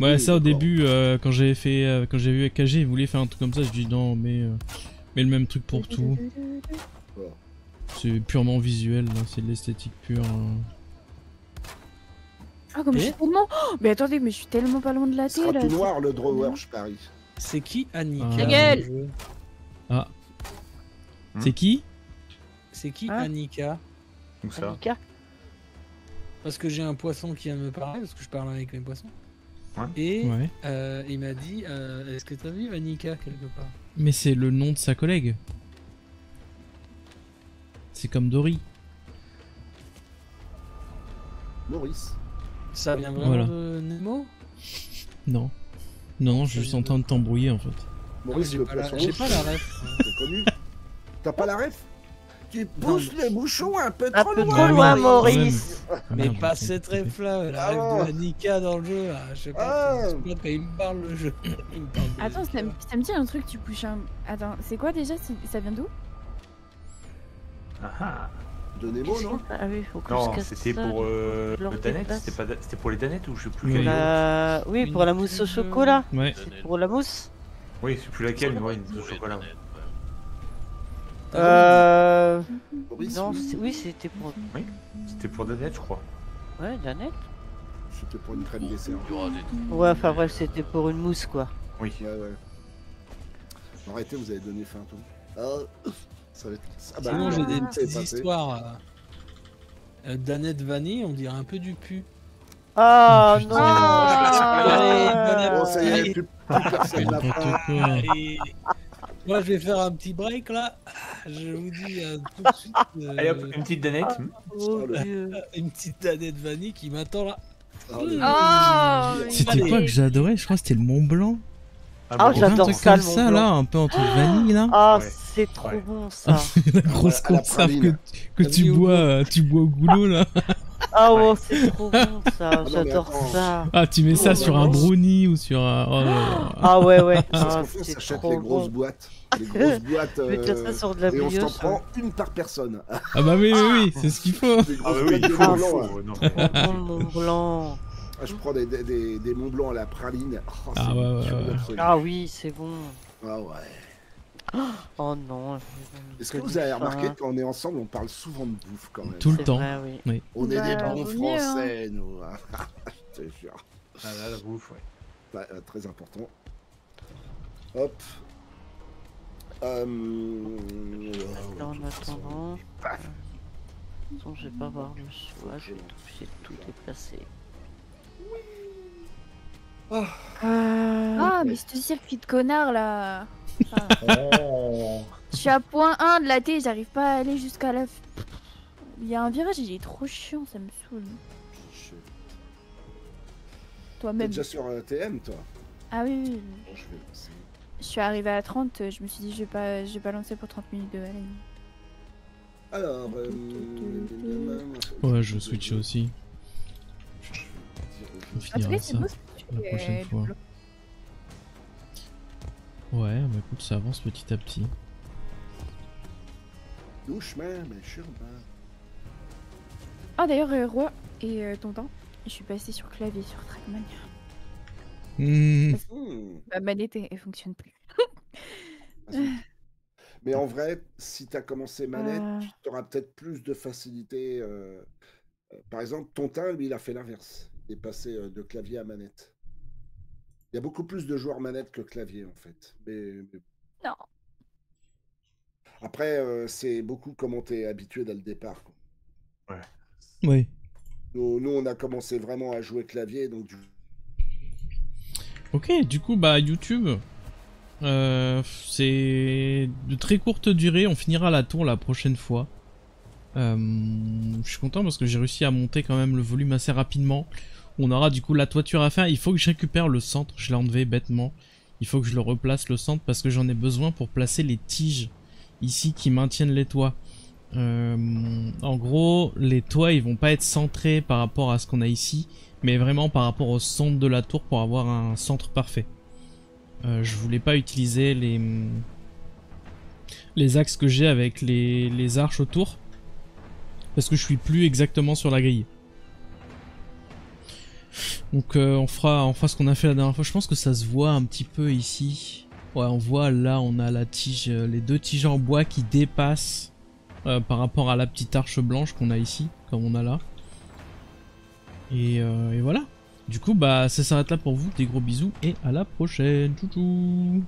Ouais, oui, ça au d'accord. début, quand j'avais fait, quand j'ai vu avec KG, il voulait faire un truc comme ça, je dis non, mais le même truc pour tout. Voilà. C'est purement visuel, là, c'est de l'esthétique pure. Ah, comme je suis tellement... Oh, mais attendez, mais je suis tellement pas loin de la Ce sera télé, tout là. noir le drawer, je parie. C'est qui Annika Ta gueule. dans le jeu Ah. Hmm. C'est qui? C'est qui Hein Annika? Où ça? Annika. Parce que j'ai un poisson qui vient de me parler, parce que je parle avec mes poissons. Ouais. Et Ouais. il m'a dit est-ce que t'as vu Annika quelque part? Mais c'est le nom de sa collègue. C'est comme Dory. Maurice. Ça vient vraiment Voilà. de Nemo? Non. Non, non, je suis juste en train de t'embrouiller en fait. Maurice, le poisson J'ai rouge. pas la ref. C'est connu. T'as pas la ref? Tu pousses le bouchon un peu Un trop peu loin. trop loin, oui, Maurice. Ah, Mais merde, pas je cette comprends. ref là, la Ah ref bon. de Annika dans le jeu là. Je sais pas, Ah. c'est pas quand il me parle le jeu. Il me parle de- Attends, ça me dit un truc, tu pushes un... Attends, c'est quoi déjà? Ça vient d'où? Ah ah. De Nemo, non? Ah oui, faut que je Non, casse c'était ça, pour je leur le Danette. déplace. C'était pour les Danettes ou je sais plus Oui. quelle. Oui, pour la mousse au chocolat. Ouais. C'est pour la mousse. Oui, je sais plus laquelle, mais Ouais, ouais, une pour au les chocolat. Danettes, ouais. Boris, Non, oui. oui, c'était pour. C'était pour Danette, je crois. Ouais, Danette. C'était pour une crème dessert. Il y aura des trucs. Ouais, enfin bref, c'était pour une mousse quoi. Oui. Ouais, ouais. Arrêtez, vous avez donné faim, tout. Ah, ça va être... Ah bah, Sinon, j'ai des c'est petites passé. histoires. Danette vanille, on dirait un peu du pu. Ah putain. non. Allez, Bon, ça y est, Allez. plus personne n'a N'importe faim. quoi. Et moi, je vais faire un petit break là. Je vous dis tout de suite. Allez hop, une petite Danette. Oh, le- Dieu. Une petite Danette vanille qui m'attend là. Ah, le- Oh, C'était Allez. quoi que j'adorais? Je crois que c'était le Mont Blanc. Ah, Il y avait j'adore un truc ça, comme le Mont ça Blanc. là, un peu entre vanille là. Ah, Ouais. c'est trop Ouais. bon ça. La grosse à la conserve praline. que tu bois au goulot là. Ah ouais, c'est trop bon ça. non, mais J'adore attends. ça. Ah, tu mets ça Oh, sur bah, un non. brownie ou sur un. Oh là là. Ah ouais, ouais. C'est ce Ah, qu'on fait, on c'est s'achète trop les grosses bon. boîtes. Les grosses boîtes. Je vais mettre ça sur de la Et on s'en brioche. prend une par personne. Ah bah oui, c'est ce qu'il faut. Des Ah grosses bah oui, boîtes de il Mont faut. Blanc, là. Non, Dans le Mont Blanc. Ah, je prends des Mont Blanc à la praline. Oh, Ah c'est ouais, une ouais, tuerie ouais. absolue. Ah oui, c'est bon. Ah ouais. Oh non. Est-ce que vous avez remarqué quand on est ensemble, on parle souvent de bouffe quand même. Tout le C'est temps. vrai, oui. On est des Bah, bons vaut mieux, hein. Français, nous. Je te jure. Ah là, la bouffe, ouais. Bah, très important. Hop. Là, en attendant. Attends, je vais pas voir le choix. Je vais être obligé de tout déplacer. Ah, mais ce circuit de connard là. Ah. Oh. Je suis à point 1 de la T, j'arrive pas à aller jusqu'à la. Il y a un virage, il est trop chiant, ça me saoule. T'es Toi-même. déjà sur TM, toi? Ah oui, oui, oui. Bon, je vais lancer. Je suis arrivée à 30, je me suis dit je vais pas lancer pour 30 minutes de haleine. Alors, Ouais, je vais switcher aussi. On En tout finira cas, c'est ça beau la prochaine fois. Ouais, bah écoute, ça avance petit à petit. Doucement, mais sur le bas. Ah d'ailleurs, Roi et Tonton, je suis passée sur clavier sur Trackmania. Mmh. Ma manette elle fonctionne plus. Mais en vrai, si tu as commencé manette, Euh. tu auras peut-être plus de facilité. Par exemple, Tontin, lui, il a fait l'inverse. Il est passé de clavier à manette. Il y a beaucoup plus de joueurs manette que clavier, en fait. Mais... Non. Après, c'est beaucoup comment tu es habitué dès le départ, quoi. Ouais. Nous, on a commencé vraiment à jouer clavier, donc Ok, du coup, bah YouTube, c'est de très courte durée, on finira la tour la prochaine fois. Je suis content parce que j'ai réussi à monter quand même le volume assez rapidement. On aura du coup la toiture à faire, il faut que je récupère le centre, je l'ai enlevé bêtement. Il faut que je le replace le centre parce que j'en ai besoin pour placer les tiges ici qui maintiennent les toits. En gros, les toits ils vont pas être centrés par rapport à ce qu'on a ici, mais vraiment par rapport au centre de la tour pour avoir un centre parfait. Je voulais pas utiliser les axes que j'ai avec les arches autour parce que je suis plus exactement sur la grille. Donc on fera ce qu'on a fait la dernière fois. Je pense que ça se voit un petit peu ici. Ouais, on voit là, on a la tige, les deux tiges en bois qui dépassent par rapport à la petite arche blanche qu'on a ici, comme on a là. Et voilà. Du coup, bah ça s'arrête là pour vous. Des gros bisous et à la prochaine. Tchou tchou.